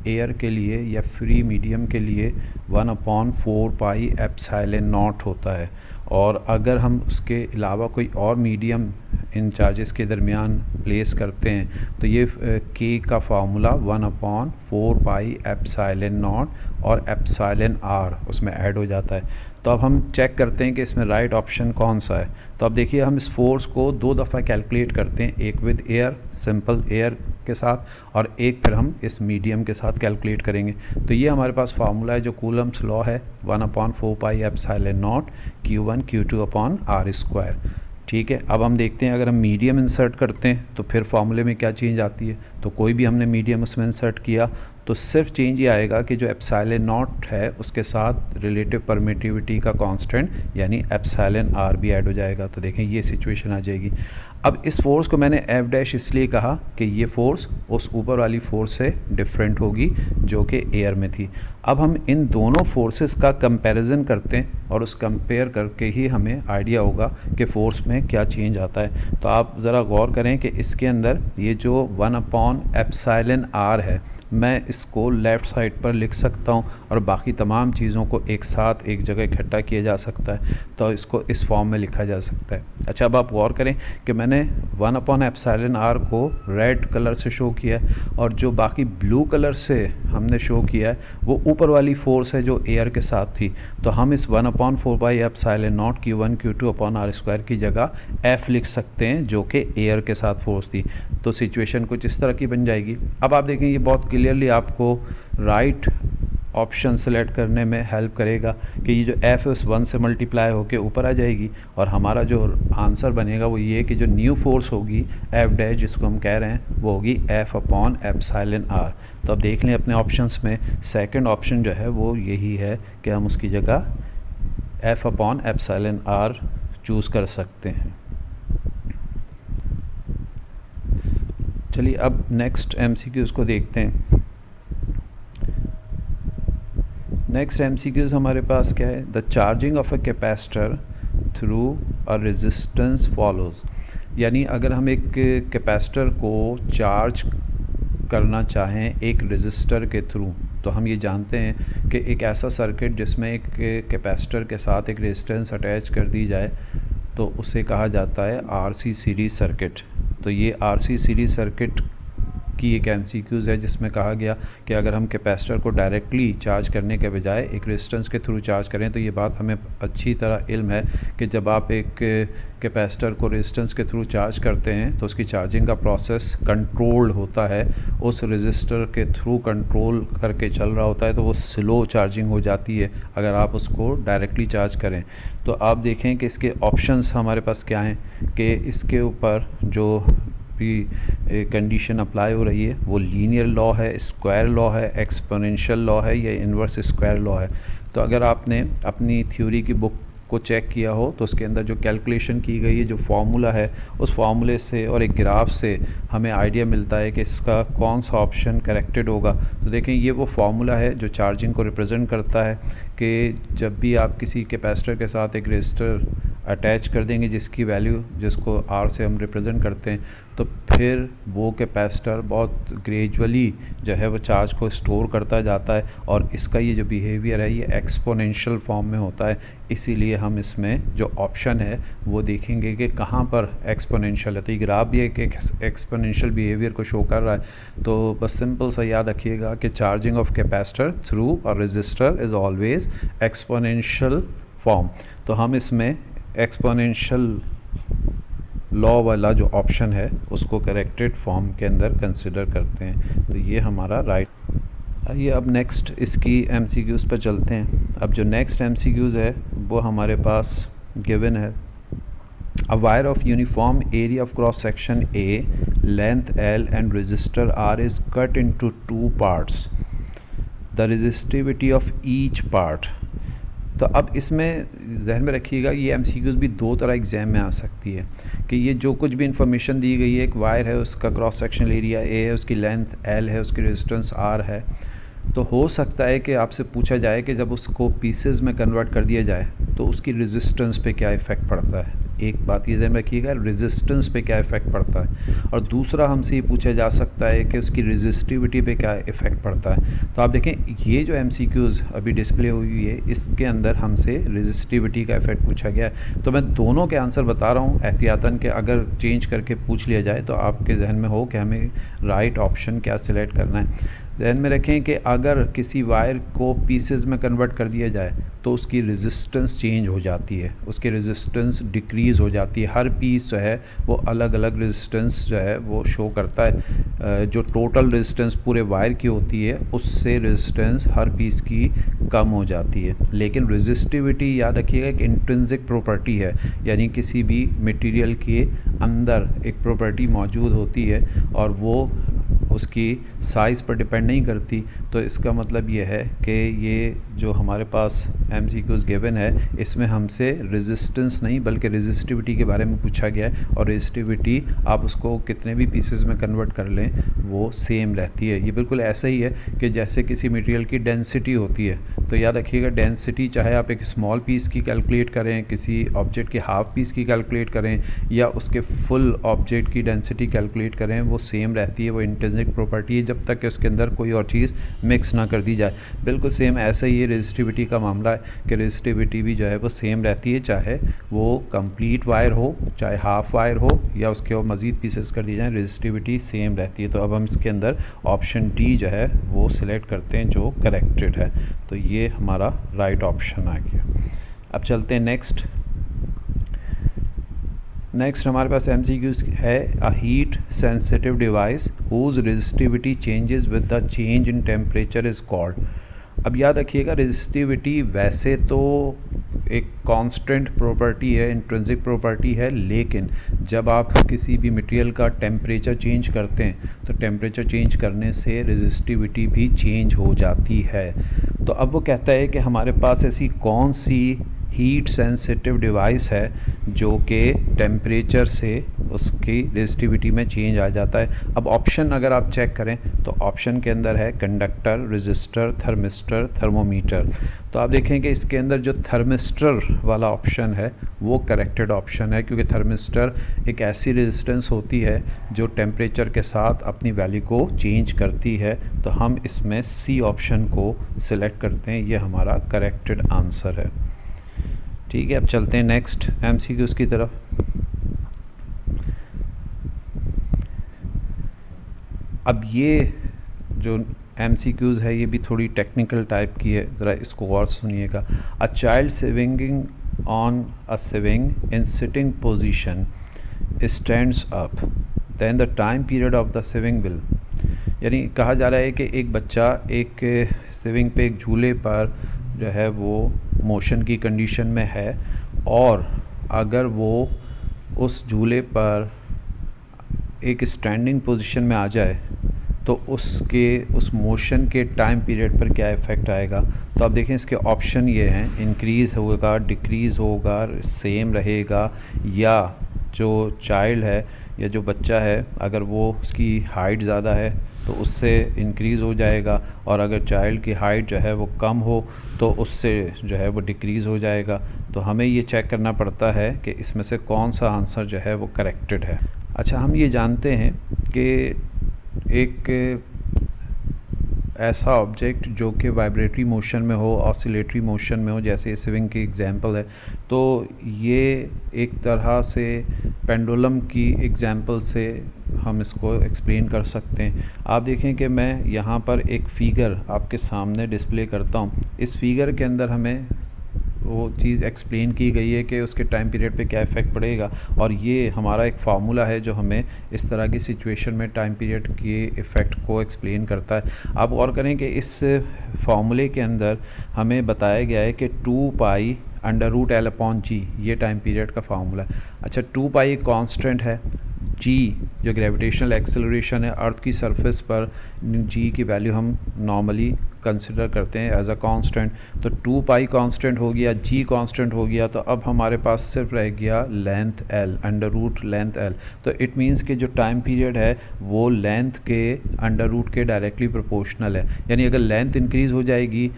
Speaker 1: एयर के लिए या फ्री मीडियम के लिए 1/4 पाई एप्सिलॉन नॉट होता है। और अगर हम उसके अलावा कोई और मीडियम इन चार्जेस के दरमियान प्लेस करते हैं तो ये K का फार्मूला 1/4 पाई एप्सिलॉन नॉट और एप्सिलॉन R उसमें ऐड हो जाता है। तो अब हम चेक करते हैं कि इसमें राइट ऑप्शन कौन सा है। तो अब देखिए हम इस फोर्स को दो दफ़ा कैलकुलेट करते हैं, एक विद एयर, सिंपल एयर के साथ, और एक फिर हम इस मीडियम के साथ कैलकुलेट करेंगे। तो ये हमारे पास फार्मूला है जो कूलम्स लॉ है 1/4 pi epsilon not Q1 Q2 upon R²। ठीक है, अब हम देखते हैं अगर हम मीडियम इंसर्ट करते हैं तो फिर फार्मूले में क्या चेंज आती है। तो कोई भी हमने मीडियम उसमें इंसर्ट किया तो सिर्फ चेंज ये आएगा कि जो एप्सिलॉन नॉट है उसके साथ रिलेटिव परमिटिविटी का कांस्टेंट यानी एप्सिलॉन R भी ऐड हो जाएगा। तो देखें ये सिचुएशन आ जाएगी। अब इस फोर्स को मैंने F' इसलिए कहा कि ये फोर्स उस ऊपर वाली फोर्स से डिफरेंट होगी जो कि एयर में थी। अब हम इन दोनों फोर्सेस का कंपैरिजन करते हैं और उस कंपेयर करके ही हमें आइडिया होगा कि फोर्स में क्या चेंज आता है। तो आप ज़रा गौर करें कि इसके अंदर ये जो 1/एप्सिलॉन R है, मैं इसको लेफ़्ट साइड पर लिख सकता हूँ और बाकी तमाम चीज़ों को एक साथ एक जगह इकट्ठा किया जा सकता है, तो इसको इस फॉर्म में लिखा जा सकता है। अच्छा, अब आप गौर करें कि मैंने 1/एप्सिलॉन R को रेड कलर से शो किया है और जो बाकी ब्लू कलर से हमने शो किया है वो ऊपर वाली फोर्स है जो एयर के साथ थी। तो हम इस 1/4 pi epsilon not Q1 Q2 upon R² की जगह F लिख सकते हैं जो कि एयर के साथ फोर्स थी। तो सिचुएशन कुछ इस तरह की बन जाएगी। अब आप देखें ये बहुत क्लियरली आपको राइट ऑप्शन सेलेक्ट करने में हेल्प करेगा कि ये जो F है उस 1 से मल्टीप्लाई होकर ऊपर आ जाएगी और हमारा जो आंसर बनेगा वो ये कि जो न्यू फोर्स होगी F' जिसको हम कह रहे हैं वो होगी F/एप्सिलॉन R। तो अब देख लें अपने ऑप्शंस में सेकंड ऑप्शन जो है वो यही है कि हम उसकी जगह F/एप्सिलॉन R चूज़ कर सकते हैं। चलिए अब नेक्स्ट MCQs को देखते हैं। नेक्स्ट MCQs हमारे पास क्या है? The charging of a capacitor through a resistance follows. यानी अगर हम एक कैपेसिटर को चार्ज करना चाहें एक रेजिस्टर के थ्रू, तो हम ये जानते हैं कि एक ऐसा सर्किट जिसमें एक कैपेसिटर के साथ एक रेजिस्टेंस अटैच कर दी जाए तो उसे कहा जाता है आरसी सीरीज़ सर्किट। तो ये आरसी सीरीज़ सर्किट की एक एमसीक्यूज़ है जिसमें कहा गया कि अगर हम कैपेसिटर को डायरेक्टली चार्ज करने के बजाय एक रेजिस्टेंस के थ्रू चार्ज करें, तो ये बात हमें अच्छी तरह इल्म है कि जब आप एक कैपेसिटर को रेजिस्टेंस के थ्रू चार्ज करते हैं तो उसकी चार्जिंग का प्रोसेस कंट्रोल्ड होता है, उस रेजिस्टर के थ्रू कंट्रोल करके चल रहा होता है, तो वो स्लो चार्जिंग हो जाती है अगर आप उसको डायरेक्टली चार्ज करें। तो आप देखें कि इसके ऑप्शंस हमारे पास क्या हैं कि इसके ऊपर जो भी कंडीशन अप्लाई हो रही है वो लीनियर लॉ है, स्क्वायर लॉ है, एक्सपोनेंशियल लॉ है या इन्वर्स स्क्वायर लॉ है। तो अगर आपने अपनी थ्योरी की बुक को चेक किया हो तो उसके अंदर जो कैलकुलेशन की गई है, जो फार्मूला है, उस फार्मूले से और एक ग्राफ से हमें आइडिया मिलता है कि इसका कौन सा ऑप्शन करेक्टेड होगा। तो देखें, ये वो फार्मूला है जो चार्जिंग को रिप्रेजेंट करता है कि जब भी आप किसी कैपेसिटर के साथ एक रेजिस्टर अटैच कर देंगे जिसकी वैल्यू, जिसको आर से हम रिप्रेजेंट करते हैं, तो फिर वो कैपेसिटर बहुत ग्रेजुअली जो है वो चार्ज को स्टोर करता जाता है और इसका ये जो बिहेवियर है ये एक्सपोनेंशियल फॉर्म में होता है। इसीलिए हम इसमें जो ऑप्शन है वो देखेंगे कि कहाँ पर एक्सपोनेंशियल है। तो ये ग्राफ भी एक एक्सपोनेंशियल बिहेवियर को शो कर रहा है। तो बस सिंपल सा याद रखिएगा कि चार्जिंग ऑफ कैपेसिटर थ्रू और resistor is always exponential form. तो हम इसमें एक्सपोनेंशियल लॉ वाला जो ऑप्शन है उसको करेक्टेड फॉर्म के अंदर कंसिडर करते हैं। तो ये हमारा राइट। आइए अब नेक्स्ट इसकी एमसीक्यूज़ पर चलते हैं। अब जो नेक्स्ट एमसीक्यूज़ है वो हमारे पास गिवन है। A wire of uniform area of cross section A, length L and resistor R is cut into two parts. The resistivity of each part. तो अब इसमें जहन में रखिएगा ये एमसीक्यूज़ भी दो तरह एग्ज़ाम में आ सकती है कि ये जो कुछ भी इंफॉर्मेशन दी गई है, एक वायर है, उसका क्रॉस सेक्शनल एरिया ए है, उसकी लेंथ एल है, उसकी रेजिस्टेंस आर है, तो हो सकता है कि आपसे पूछा जाए कि जब उसको पीसेस में कन्वर्ट कर दिया जाए तो उसकी रेजिस्टेंस पे क्या इफ़ेक्ट पड़ता है। एक बात ये ध्यान में रखिएगा, रेजिस्टेंस पे क्या इफ़ेक्ट पड़ता है, और दूसरा हमसे ये पूछा जा सकता है कि उसकी रेजिस्टिविटी पे क्या इफ़ेक्ट पड़ता है। तो आप देखें, ये जो एमसीक्यूज़ अभी डिस्प्ले हुई है इसके अंदर हमसे रेजिस्टिविटी का इफ़ेक्ट पूछा गया है। तो मैं दोनों के आंसर बता रहा हूँ एहतियातन के, अगर चेंज करके पूछ लिया जाए तो आपके जहन में हो कि हमें राइट ऑप्शन क्या सिलेक्ट करना है। ध्यान में रखें कि अगर किसी वायर को पीसेस में कन्वर्ट कर दिया जाए तो उसकी रेजिस्टेंस चेंज हो जाती है, उसकी रेजिस्टेंस डिक्रीज़ हो जाती है। हर पीस जो है वो अलग अलग रेजिस्टेंस जो है वो शो करता है। जो टोटल रेजिस्टेंस पूरे वायर की होती है उससे रेजिस्टेंस हर पीस की कम हो जाती है। लेकिन रेजिस्टिविटी याद रखिएगा एक इंट्रिंसिक प्रॉपर्टी है, यानी किसी भी मटेरियल के अंदर एक प्रॉपर्टी मौजूद होती है और वो उसकी साइज़ पर डिपेंड नहीं करती। तो इसका मतलब ये है कि ये जो हमारे पास एमसीक्यूज़ गिवन है इसमें हमसे रेजिस्टेंस नहीं बल्कि रेजिस्टिविटी के बारे में पूछा गया है, और रेजिस्टिविटी आप उसको कितने भी पीसेस में कन्वर्ट कर लें वो सेम रहती है। ये बिल्कुल ऐसा ही है कि जैसे किसी मटेरियल की डेंसिटी होती है, तो याद रखिएगा डेंसिटी चाहे आप एक स्मॉल पीस की कैलकुलेट करें, किसी ऑब्जेक्ट के हाफ पीस की कैलकुलेट करें या उसके फुल ऑब्जेक्ट की डेंसिटी कैलकुलेट करें, वो सेम रहती है, वो इंट्रिंसिक प्रॉपर्टी है जब तक कि उसके अंदर कोई और चीज़ मिक्स ना कर दी जाए। बिल्कुल सेम ऐसा ही रेजिस्टिविटी का मामला है कि रेजिस्टिविटी भी जो है वो सेम रहती है, चाहे वो कंप्लीट वायर हो, चाहे हाफ वायर हो या उसके और मज़ीद पीसेस कर दिए जाएँ, रेजिस्टिविटी सेम रहती है। तो अब हम इसके अंदर ऑप्शन डी जो है वो सिलेक्ट करते हैं जो करेक्टेड है। तो ये हमारा राइट ऑप्शन आ गया। अब चलते हैं नेक्स्ट हमारे पास एमसीक्यूज़ है। A heat sensitive device whose resistivity changes with the change in temperature is called. अब याद रखिएगा रेजिस्टिविटी वैसे तो एक कांस्टेंट प्रॉपर्टी है, इंट्रिंसिक प्रॉपर्टी है, लेकिन जब आप किसी भी मटेरियल का टेम्परेचर चेंज करते हैं तो टेम्परेचर चेंज करने से रेजिस्टिविटी भी चेंज हो जाती है। तो अब वो कहता है कि हमारे पास ऐसी कौन सी हीट सेंसिटिव डिवाइस है जो कि टेम्परेचर से उसकी रेजिस्टिविटी में चेंज आ जाता है। अब ऑप्शन अगर आप चेक करें तो ऑप्शन के अंदर है कंडक्टर, रेजिस्टर, थर्मिस्टर, थर्मोमीटर। तो आप देखें कि इसके अंदर जो थर्मिस्टर वाला ऑप्शन है वो करेक्टेड ऑप्शन है, क्योंकि थर्मिस्टर एक ऐसी रेजिस्टेंस होती है जो टेम्परेचर के साथ अपनी वैल्यू को चेंज करती है। तो हम इसमें सी ऑप्शन को सिलेक्ट करते हैं, ये हमारा करेक्टेड आंसर है। ठीक है, अब चलते हैं नेक्स्ट एमसीक्यूज़ की तरफ। अब ये जो एमसीक्यूज़ है ये भी थोड़ी टेक्निकल टाइप की है, ज़रा इसको गौर सुनिएगा। A child swinging on a swing in sitting position stands up, then the time period of the swing will. यानी कहा जा रहा है कि एक बच्चा एक स्विंग पे एक झूले पर जो है वो मोशन की कंडीशन में है, और अगर वो उस झूले पर एक स्टैंडिंग पोजीशन में आ जाए तो उस मोशन के टाइम पीरियड पर क्या इफ़ेक्ट आएगा। तो आप देखें इसके ऑप्शन ये हैं, इंक्रीज़ होगा, डिक्रीज़ होगा, सेम रहेगा, या जो चाइल्ड है या जो बच्चा है अगर वो उसकी हाइट ज़्यादा है तो उससे इंक्रीज़ हो जाएगा, और अगर चाइल्ड की हाइट जो है वो कम हो तो उससे जो है वो डिक्रीज़ हो जाएगा। तो हमें ये चेक करना पड़ता है कि इसमें से कौन सा आंसर जो है वो करेक्टेड है। अच्छा, हम ये जानते हैं कि एक ऐसा ऑब्जेक्ट जो कि वाइब्रेटरी मोशन में हो, ऑसिलेटरी मोशन में हो, जैसे स्विंग की एग्जांपल है, तो ये एक तरह से पेंडुलम की एग्जांपल से हम इसको एक्सप्लेन कर सकते हैं। आप देखें कि मैं यहाँ पर एक फ़िगर आपके सामने डिस्प्ले करता हूँ। इस फिगर के अंदर हमें वो चीज़ एक्सप्लेन की गई है कि उसके टाइम पीरियड पे क्या इफ़ेक्ट पड़ेगा, और ये हमारा एक फार्मूला है जो हमें इस तरह की सिचुएशन में टाइम पीरियड के इफ़ेक्ट को एक्सप्लेन करता है। आप गौर करें कि इस फार्मूले के अंदर हमें बताया गया है कि 2π√L/g ये टाइम पीरियड का फार्मूला है। अच्छा, 2π कांस्टेंट है, g जो ग्रेविटेशनल एक्सेलरेशन है अर्थ की सरफेस पर, g की वैल्यू हम नॉर्मली कंसिडर करते हैं एज अ कांस्टेंट। तो 2π कांस्टेंट हो गया, g कांस्टेंट हो गया, तो अब हमारे पास सिर्फ रह गया length l, under root length l। तो इट मींस कि जो टाइम पीरियड है वो लेंथ के अंडर रूट के डायरेक्टली प्रोपोर्शनल है। यानी अगर लेंथ इंक्रीज़ हो जाएगी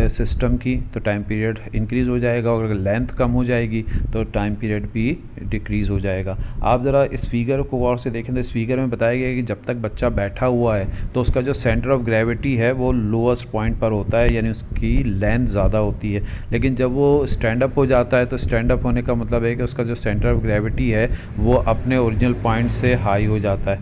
Speaker 1: सिस्टम की तो टाइम पीरियड इंक्रीज़ हो जाएगा, और अगर लेंथ कम हो जाएगी तो टाइम पीरियड भी डिक्रीज़ हो जाएगा। आप ज़रा इस फिगर को गौर से देखें तो इस फिगर में बताया गया है कि जब तक बच्चा बैठा हुआ है तो उसका जो सेंटर ऑफ ग्रेविटी है वो लोएस्ट पॉइंट पर होता है, यानी उसकी लेंथ ज़्यादा होती है। लेकिन जब वो स्टैंड अप हो जाता है तो स्टैंड अप होने का मतलब है कि उसका जो सेंटर ऑफ ग्रेविटी है वो अपने ओरिजिनल पॉइंट से हाई हो जाता है,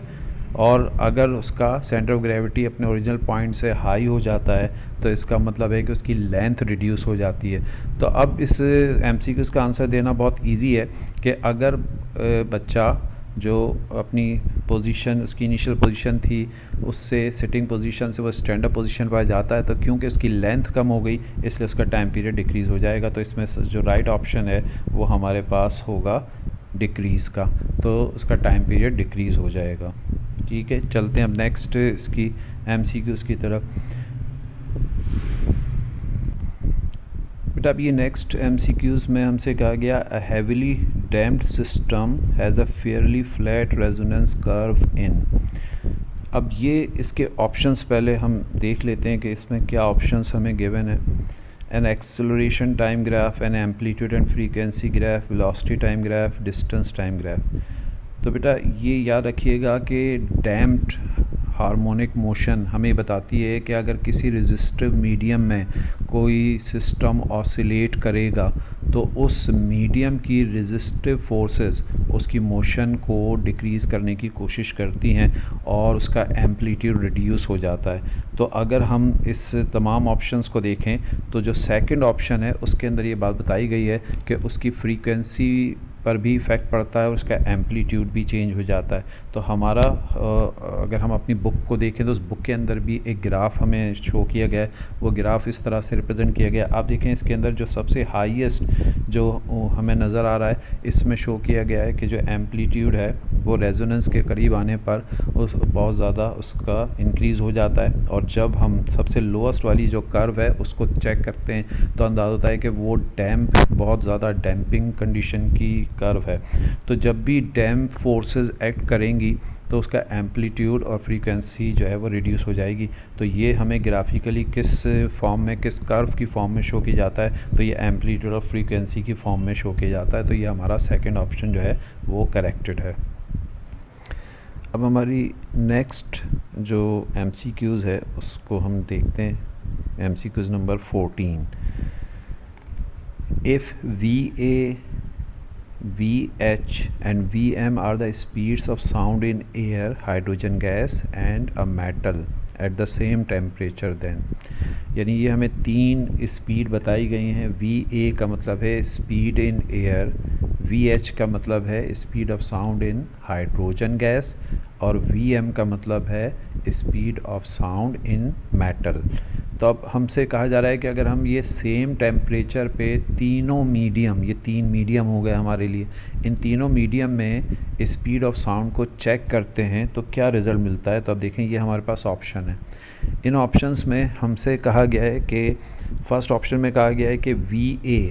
Speaker 1: और अगर उसका सेंटर ऑफ ग्रेविटी अपने ओरिजिनल पॉइंट से हाई हो जाता है तो इसका मतलब है कि उसकी लेंथ रिड्यूस हो जाती है। तो अब इस एमसीक्यूज़ का आंसर देना बहुत इजी है कि अगर बच्चा जो अपनी पोजीशन, उसकी इनिशियल पोजीशन थी, उससे सिटिंग पोजीशन से वो स्टैंड अप पोजीशन पर जाता है, तो क्योंकि उसकी लेंथ कम हो गई इसलिए उसका टाइम पीरियड डिक्रीज़ हो जाएगा। तो इसमें जो राइट ऑप्शन है वो हमारे पास होगा डिक्रीज़ का, तो उसका टाइम पीरियड डिक्रीज़ हो जाएगा। ठीक है, चलते हैं अब नेक्स्ट इसकी एमसीक्यूज़ की तरफ। बेटा अब ये नेक्स्ट एमसीक्यूज़ में हमसे कहा गया a heavily damped system has a fairly flat resonance curve in. अब ये इसके ऑप्शंस पहले हम देख लेते हैं कि इसमें क्या ऑप्शंस हमें गिवन है। An acceleration time graph, an amplitude and frequency graph, velocity time graph, distance time graph. तो बेटा ये याद रखिएगा कि डैम्प्ड हार्मोनिक मोशन हमें बताती है कि अगर किसी रेजिस्टिव मीडियम में कोई सिस्टम ऑसिलेट करेगा तो उस मीडियम की रेजिस्टिव फोर्सेस उसकी मोशन को डिक्रीज़ करने की कोशिश करती हैं और उसका एम्पलीट्यूड रिड्यूस हो जाता है। तो अगर हम इस तमाम ऑप्शंस को देखें तो जो सेकंड ऑप्शन है उसके अंदर ये बात बताई गई है कि उसकी फ्रीक्वेंसी पर भी इफ़ेक्ट पड़ता है और उसका एम्पलीट्यूड भी चेंज हो जाता है। तो हमारा अगर हम अपनी बुक को देखें तो उस बुक के अंदर भी एक ग्राफ हमें शो किया गया है, वो ग्राफ इस तरह से रिप्रेजेंट किया गया है। आप देखें इसके अंदर जो सबसे हाईएस्ट जो हमें नज़र आ रहा है इसमें शो किया गया है कि जो एम्पलीट्यूड है वो रेजोनेंस के करीब आने पर उस बहुत ज़्यादा उसका इंक्रीज़ हो जाता है, और जब हम सबसे लोएस्ट वाली जो कर्व है उसको चेक करते हैं तो अंदाज़ा होता है कि वो डैम्प बहुत ज़्यादा डैम्पिंग कंडीशन की कर्व है। तो जब भी डैम्प फोर्सेस एक्ट करेंगी तो उसका एम्पलीट्यूड और फ्रीक्वेंसी जो है वो रिड्यूस हो जाएगी। तो ये हमें ग्राफिकली किस फॉर्म में, किस कर्व की फॉर्म में शो किया जाता है, तो ये एम्पलीट्यूड और फ्रीक्वेंसी की फॉर्म में शो किया जाता है। तो ये हमारा सेकंड ऑप्शन जो है वो करेक्टेड है। अब हमारी नेक्स्ट जो MCQs है उसको हम देखते हैं। MCQs number 14। If VA, VH and VM are the speeds of sound in air, hydrogen gas and a metal at the same temperature then, यानी ये हमें 3 स्पीड बताई गई हैं। VA का मतलब है स्पीड इन एयर, VH का मतलब है speed of sound in hydrogen gas और VM का मतलब है speed of sound in metal. तो अब हमसे कहा जा रहा है कि अगर हम ये सेम टेम्परेचर पे तीनों मीडियम, ये 3 मीडियम हो गए हमारे लिए, इन तीनों मीडियम में स्पीड ऑफ साउंड को चेक करते हैं तो क्या रिज़ल्ट मिलता है। तो अब देखें ये हमारे पास ऑप्शन है। इन ऑप्शंस में हमसे कहा गया है कि फर्स्ट ऑप्शन में कहा गया है कि VA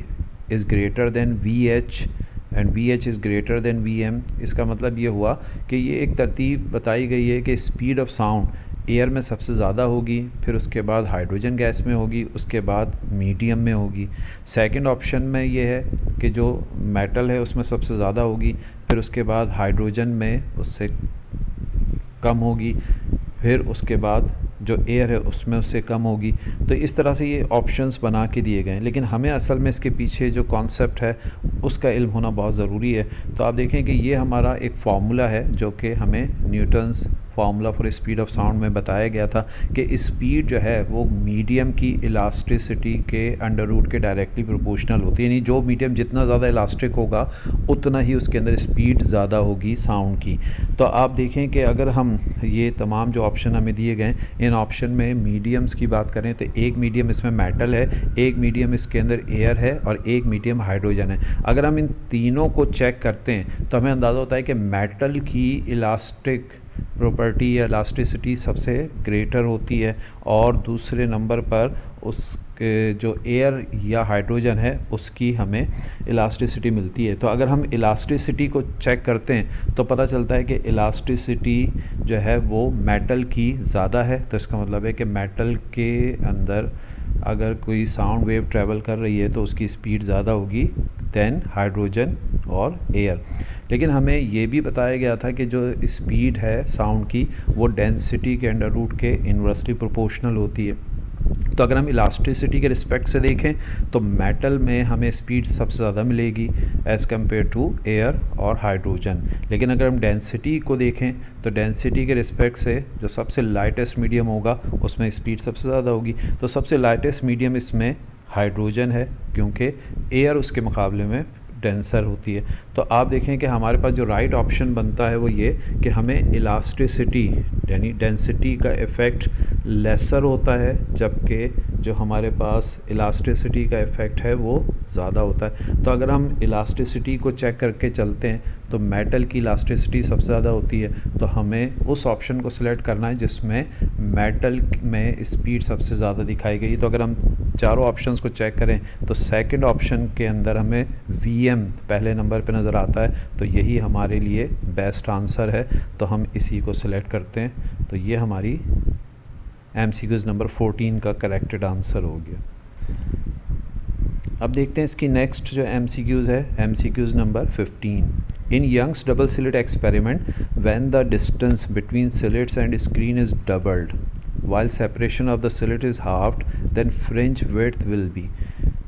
Speaker 1: is greater than VH and VH is greater than VM। इसका मतलब ये हुआ कि ये एक तरतीब बताई गई है कि स्पीड ऑफ साउंड एयर में सबसे ज़्यादा होगी, फिर उसके बाद हाइड्रोजन गैस में होगी, उसके बाद मीडियम में होगी। सेकंड ऑप्शन में ये है कि जो मेटल है उसमें सबसे ज़्यादा होगी, फिर उसके बाद हाइड्रोजन में उससे कम होगी, फिर उसके बाद जो एयर है उसमें उससे कम होगी। तो इस तरह से ये ऑप्शंस बना के दिए गए हैं, लेकिन हमें असल में इसके पीछे जो कॉन्सेप्ट है उसका इल्म होना बहुत ज़रूरी है। तो आप देखें कि ये हमारा एक फार्मूला है जो कि हमें Newton's formula for speed of sound में बताया गया था कि स्पीड जो है वो मीडियम की इलास्टिसिटी के अंडर रूट के डायरेक्टली प्रोपोर्शनल होती है। यानी जो मीडियम जितना ज़्यादा इलास्टिक होगा उतना ही उसके अंदर स्पीड ज़्यादा होगी साउंड की। तो आप देखें कि अगर हम ये तमाम जो ऑप्शन हमें दिए गए इन ऑप्शन में मीडियम्स की बात करें तो एक मीडियम इसमें मेटल है, एक मीडियम इसके अंदर एयर है और एक मीडियम हाइड्रोजन है। अगर हम इन तीनों को चेक करते हैं तो हमें अंदाज़ा होता है कि मेटल की इलास्टिक प्रॉपर्टी या इलास्टिसिटी सबसे ग्रेटर होती है और दूसरे नंबर पर उसके जो एयर या हाइड्रोजन है उसकी हमें इलास्टिसिटी मिलती है। तो अगर हम इलास्टिसिटी को चेक करते हैं तो पता चलता है कि इलास्टिसिटी जो है वो मेटल की ज़्यादा है। तो इसका मतलब है कि मेटल के अंदर अगर कोई साउंड वेव ट्रैवल कर रही है तो उसकी स्पीड ज़्यादा होगी दैन हाइड्रोजन और एयर। लेकिन हमें ये भी बताया गया था कि जो स्पीड है साउंड की वो डेंसिटी के अंडर रूट के इन्वर्सली प्रोपोर्शनल होती है। तो अगर हम इलास्टिसिटी के रिस्पेक्ट से देखें तो मेटल में हमें स्पीड सबसे ज़्यादा मिलेगी एज़ कम्पेयर टू एयर और हाइड्रोजन। लेकिन अगर हम डेंसिटी को देखें तो डेंसिटी के रिस्पेक्ट से जो सबसे लाइटेस्ट मीडियम होगा उसमें स्पीड सबसे ज़्यादा होगी। तो सबसे लाइटेस्ट मीडियम इसमें हाइड्रोजन है क्योंकि एयर उसके मुकाबले में डेंसर होती है। तो आप देखें कि हमारे पास जो राइट ऑप्शन बनता है वो ये कि हमें इलास्टिसिटी यानी डेंसिटी का इफ़ेक्ट लेसर होता है, जबकि जो हमारे पास इलास्टिसिटी का इफ़ेक्ट है वो ज़्यादा होता है। तो अगर हम इलास्टिसिटी को चेक करके चलते हैं तो मेटल की इलास्टिसिटी सबसे ज़्यादा होती है। तो हमें उस ऑप्शन को सिलेक्ट करना है जिसमें मेटल में स्पीड सबसे ज़्यादा दिखाई गई। तो अगर हम चारों ऑप्शंस को चेक करें तो सेकंड ऑप्शन के अंदर हमें VM पहले नंबर पे नज़र आता है। तो यही हमारे लिए बेस्ट आंसर है, तो हम इसी को सिलेक्ट करते हैं। तो ये हमारी MCQs नंबर 14 का करेक्टेड आंसर हो गया। अब देखते हैं इसकी नेक्स्ट जो MCQs है, MCQs number 15। In Young's double slit experiment when the distance between slits and screen is doubled while separation of the slit is halved then fringe width will be।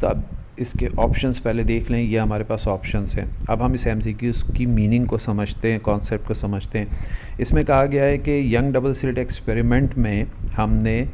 Speaker 1: तो अब इसके ऑप्शंस पहले देख लें, ये हमारे पास ऑप्शंस हैं। अब हम इस MCQs की मीनिंग को समझते हैं, कॉन्सेप्ट को समझते हैं। इसमें कहा गया है कि यंग डबल स्लिट एक्सपेरिमेंट में हमने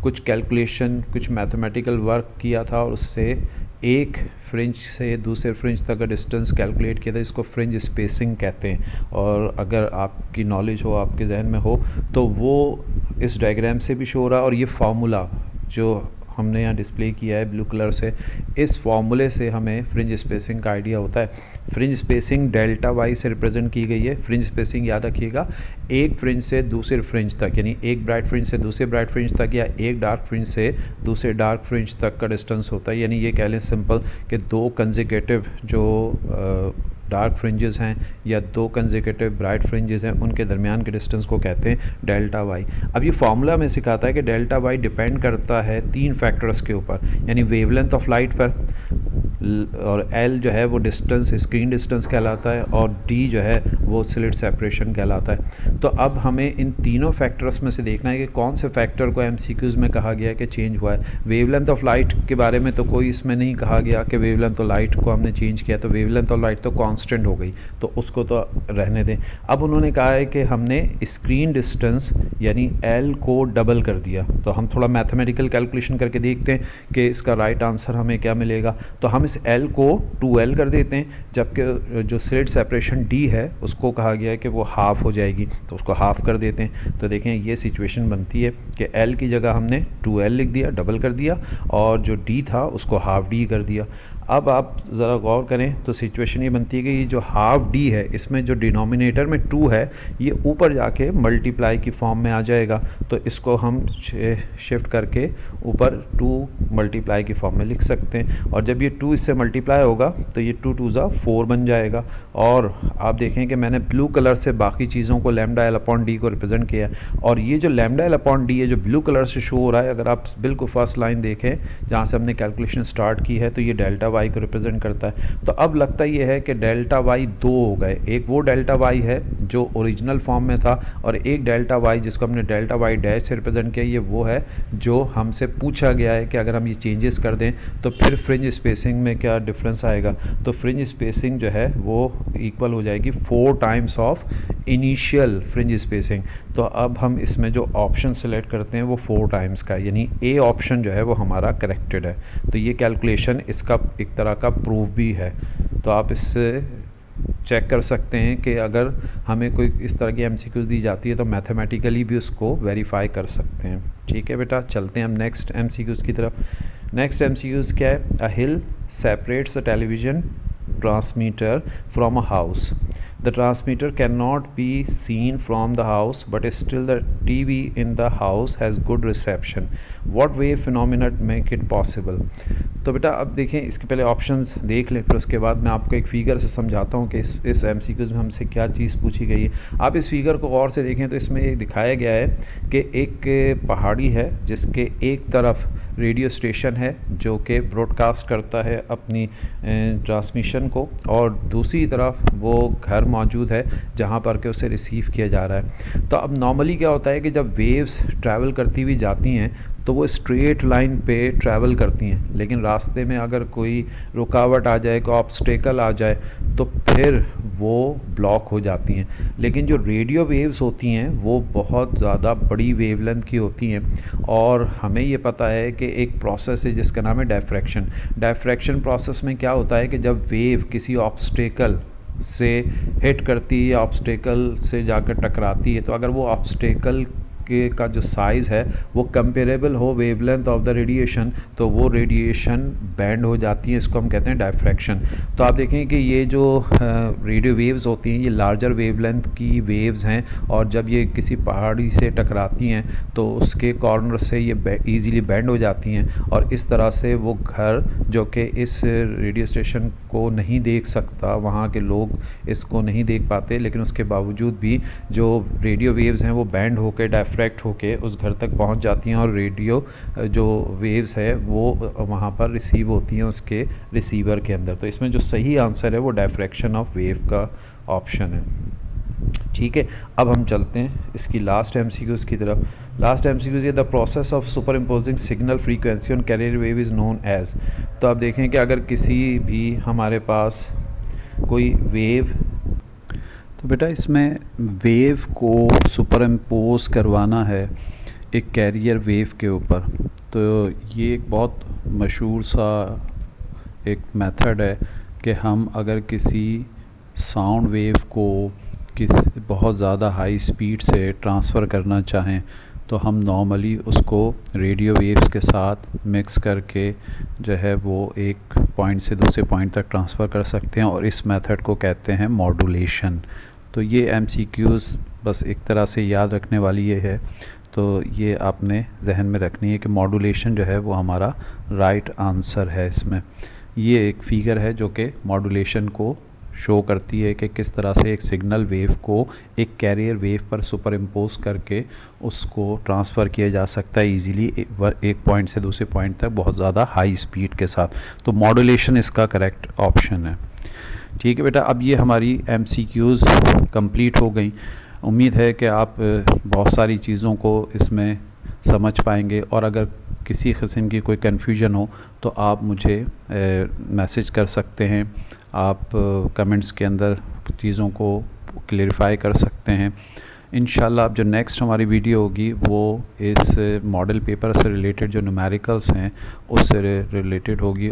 Speaker 1: कुछ कैलकुलेशन, कुछ मैथमेटिकल वर्क किया था और उससे एक फ्रिंज से दूसरे फ्रिंज तक का डिस्टेंस कैलकुलेट किया था। इसको फ्रिंज स्पेसिंग कहते हैं। और अगर आपकी नॉलेज हो, आपके जहन में हो, तो वो इस डायग्राम से भी शो हो रहा है। और ये फार्मूला जो हमने यहाँ डिस्प्ले किया है ब्लू कलर से, इस फार्मूले से हमें फ्रिंज स्पेसिंग का आइडिया होता है। फ्रिंज स्पेसिंग डेल्टा वाई से रिप्रेजेंट की गई है। फ्रिंज स्पेसिंग याद रखिएगा, एक फ्रिंज से दूसरे फ्रिंज तक, यानी एक ब्राइट फ्रिंज से दूसरे ब्राइट फ्रिंज तक या एक डार्क फ्रिंज से दूसरे डार्क फ्रिंज तक का डिस्टेंस होता है। यानी ये कह लें सिंपल कि दो कंसेक्यूटिव जो डार्क फ्रिंजेस हैं या दो कंसेक्यूटिव ब्राइट फ्रिंजेस हैं, उनके दरमियान के डिस्टेंस को कहते हैं डेल्टा वाई। अब ये फार्मूला में सिखाता है कि डेल्टा वाई डिपेंड करता है 3 फैक्टर्स के ऊपर, यानी वेवलेंथ ऑफ लाइट पर, और एल जो है वो डिस्टेंस, स्क्रीन डिस्टेंस कहलाता है, और डी जो है वो स्लिट सेपरेशन कहलाता है। तो अब हमें इन तीनों फैक्टर्स में से देखना है कि कौन से फैक्टर को एमसीक्यूज़ में कहा गया है कि चेंज हुआ है। वेवलेंथ ऑफ लाइट के बारे में तो कोई इसमें नहीं कहा गया कि वेवलेंथ ऑफ लाइट को हमने चेंज किया, तो वेवलेंथ ऑफ लाइट तो कांस्टेंट हो गई, तो उसको तो रहने दें। अब उन्होंने कहा है कि हमने स्क्रीन डिस्टेंस यानी एल को डबल कर दिया, तो हम थोड़ा मैथमेटिकल कैलकुलेशन करके देखते हैं कि इसका राइट आंसर हमें क्या मिलेगा। तो हम इस L को 2L कर देते हैं, जबकि जो स्लिट सेपरेशन D है उसको कहा गया है कि वो हाफ़ हो जाएगी, तो उसको हाफ़ कर देते हैं। तो देखें ये सिचुएशन बनती है कि L की जगह हमने 2L लिख दिया, डबल कर दिया, और जो D था उसको हाफ D कर दिया। अब आप ज़रा गौर करें तो सिचुएशन ये बनती है कि ये जो हाफ डी है, इसमें जो डिनोमिनेटर में 2 है ये ऊपर जाके मल्टीप्लाई की फॉर्म में आ जाएगा, तो इसको हम शिफ्ट करके ऊपर 2 मल्टीप्लाई की फॉर्म में लिख सकते हैं। और जब ये 2 इससे मल्टीप्लाई होगा तो ये 2 2 ज़ा 4 बन जाएगा। और आप देखें कि मैंने ब्लू कलर से बाकी चीज़ों को लैम्डा एल अपॉन डी को रिप्रेजेंट किया, और ये जो लैम्डा एल अपॉन डी है जो ब्लू कलर से शो हो रहा है, अगर आप बिल्कुल फर्स्ट लाइन देखें जहाँ से हमने कैलकुलेशन स्टार्ट की है, तो ये डेल्टा वाई को रिप्रेजेंट करता है। तो अब लगता ये है कि डेल्टा वाई 2 हो गए, एक वो डेल्टा वाई है जो ओरिजिनल फॉर्म में था, और एक डेल्टा वाई जिसको हमने डेल्टा वाई डैश से रिप्रेजेंट किया, ये वो है जो हमसे पूछा गया है कि अगर हम ये चेंजेस कर दें तो फिर फ्रिंज स्पेसिंग में क्या डिफरेंस आएगा। तो फ्रिंज स्पेसिंग जो है वो इक्वल हो जाएगी 4 times of initial fringe spacing. तो अब हम इसमें जो ऑप्शन सेलेक्ट करते हैं वो 4 टाइम्स का, यानी ए ऑप्शन जो है वो हमारा करेक्टेड है। तो ये कैलकुलेशन इसका एक तरह का प्रूफ भी है। तो आप इससे चेक कर सकते हैं कि अगर हमें कोई इस तरह की एमसीक्यूज़ दी जाती है तो मैथमेटिकली भी उसको वेरीफाई कर सकते हैं। ठीक है बेटा, चलते हैं हम नेक्स्ट एमसीक्यूज़ की तरफ। नेक्स्ट एमसीक्यूज़ क्या है? A hill separates a television transmitter from a house. The transmitter cannot be seen from the house, but still the TV in the house has good reception. What wave phenomena make it possible? तो बेटा अब देखें, इसके पहले options देख लें, फिर उसके बाद मैं आपको एक फ़िगर से समझाता हूँ कि इस एमसीक्यूज़ में हमसे क्या चीज़ पूछी गई है। आप इस फिगर को गौर से देखें तो इसमें ये दिखाया गया है कि एक पहाड़ी है जिसके एक तरफ रेडियो स्टेशन है जो कि ब्रॉडकास्ट करता है अपनी ट्रांसमिशन को, और दूसरी तरफ वो घर मौजूद है जहाँ पर कि उसे रिसीव किया जा रहा है। तो अब नॉर्मली क्या होता है कि जब वेव्स ट्रैवल करती हुई जाती हैं तो वो स्ट्रेट लाइन पे ट्रैवल करती हैं, लेकिन रास्ते में अगर कोई रुकावट आ जाए, कोई ऑब्स्टेकल आ जाए, तो फिर वो ब्लॉक हो जाती हैं। लेकिन जो रेडियो वेव्स होती हैं वो बहुत ज़्यादा बड़ी वेवलेंथ की होती हैं, और हमें ये पता है कि एक प्रोसेस है जिसका नाम है डायफ्रैक्शन। डायफ्रैक्शन प्रोसेस में क्या होता है कि जब वेव किसी ऑब्स्टेकल से हिट करती है या ऑब्स्टेकल से जाकर टकराती है, तो अगर वो ऑब्स्टेकल के का जो साइज़ है वो कंपेरेबल हो वेवलेंथ ऑफ द रेडिएशन, तो वो रेडिएशन बैंड हो जाती है, इसको हम कहते हैं डायफ्रैक्शन। तो आप देखें कि ये जो रेडियो वेव्स होती हैं ये लार्जर वेवलेंथ की वेव्स हैं, और जब ये किसी पहाड़ी से टकराती हैं तो उसके कॉर्नर से ये ईज़िली बैंड हो जाती हैं, और इस तरह से वो घर जो कि इस रेडियो स्टेशन को नहीं देख सकता, वहाँ के लोग इसको नहीं देख पाते, लेकिन उसके बावजूद भी जो रेडियो वेव्स हैं वो बैंड होकर डायफ्रैक्ट होके उस घर तक पहुंच जाती हैं, और रेडियो जो वेव्स है वो वहाँ पर रिसीव होती हैं उसके रिसीवर के अंदर। तो इसमें जो सही आंसर है वो डायफ्रैक्शन ऑफ वेव का ऑप्शन है। ठीक है, अब हम चलते हैं इसकी लास्ट एमसीक्यूज़ की तरफ। लास्ट एमसीक्यूज़ ये the process of superimposing signal frequency on carrier wave is known as. तो आप देखें कि अगर किसी भी हमारे पास कोई वेव, तो बेटा इसमें वेव को सुपर इम्पोज करवाना है एक कैरियर वेव के ऊपर, तो ये एक बहुत मशहूर सा एक मेथड है कि हम अगर किसी साउंड वेव को बहुत ज़्यादा हाई स्पीड से ट्रांसफ़र करना चाहें तो हम नॉर्मली उसको रेडियो वेव्स के साथ मिक्स करके जो है वो एक पॉइंट से दूसरे पॉइंट तक ट्रांसफ़र कर सकते हैं, और इस मेथड को कहते हैं मॉड्यूलेशन। तो ये एमसीक्यूज़ बस एक तरह से याद रखने वाली ये है, तो ये आपने जहन में रखनी है कि मॉड्यूलेशन जो है वो हमारा राइट आंसर है। इसमें ये एक फ़िगर है जो कि मॉड्यूलेशन को शो करती है कि किस तरह से एक सिग्नल वेव को एक कैरियर वेव पर सुपर इम्पोज करके उसको ट्रांसफ़र किया जा सकता है इजीली एक पॉइंट से दूसरे पॉइंट तक बहुत ज़्यादा हाई स्पीड के साथ। तो मॉड्यूलेशन इसका करेक्ट ऑप्शन है। ठीक है बेटा, अब ये हमारी MCQs कंप्लीट हो गई। उम्मीद है कि आप बहुत सारी चीज़ों को इसमें समझ पाएंगे, और अगर किसी किस्म की कोई कन्फ्यूजन हो तो आप मुझे मैसेज कर सकते हैं, आप कमेंट्स के अंदर चीज़ों को क्लेरिफाई कर सकते हैं। इंशाल्लाह अब जो नेक्स्ट हमारी वीडियो होगी वो इस मॉडल पेपर से रिलेटेड जो न्यूमेरिकल्स हैं उससे रिलेटेड होगी।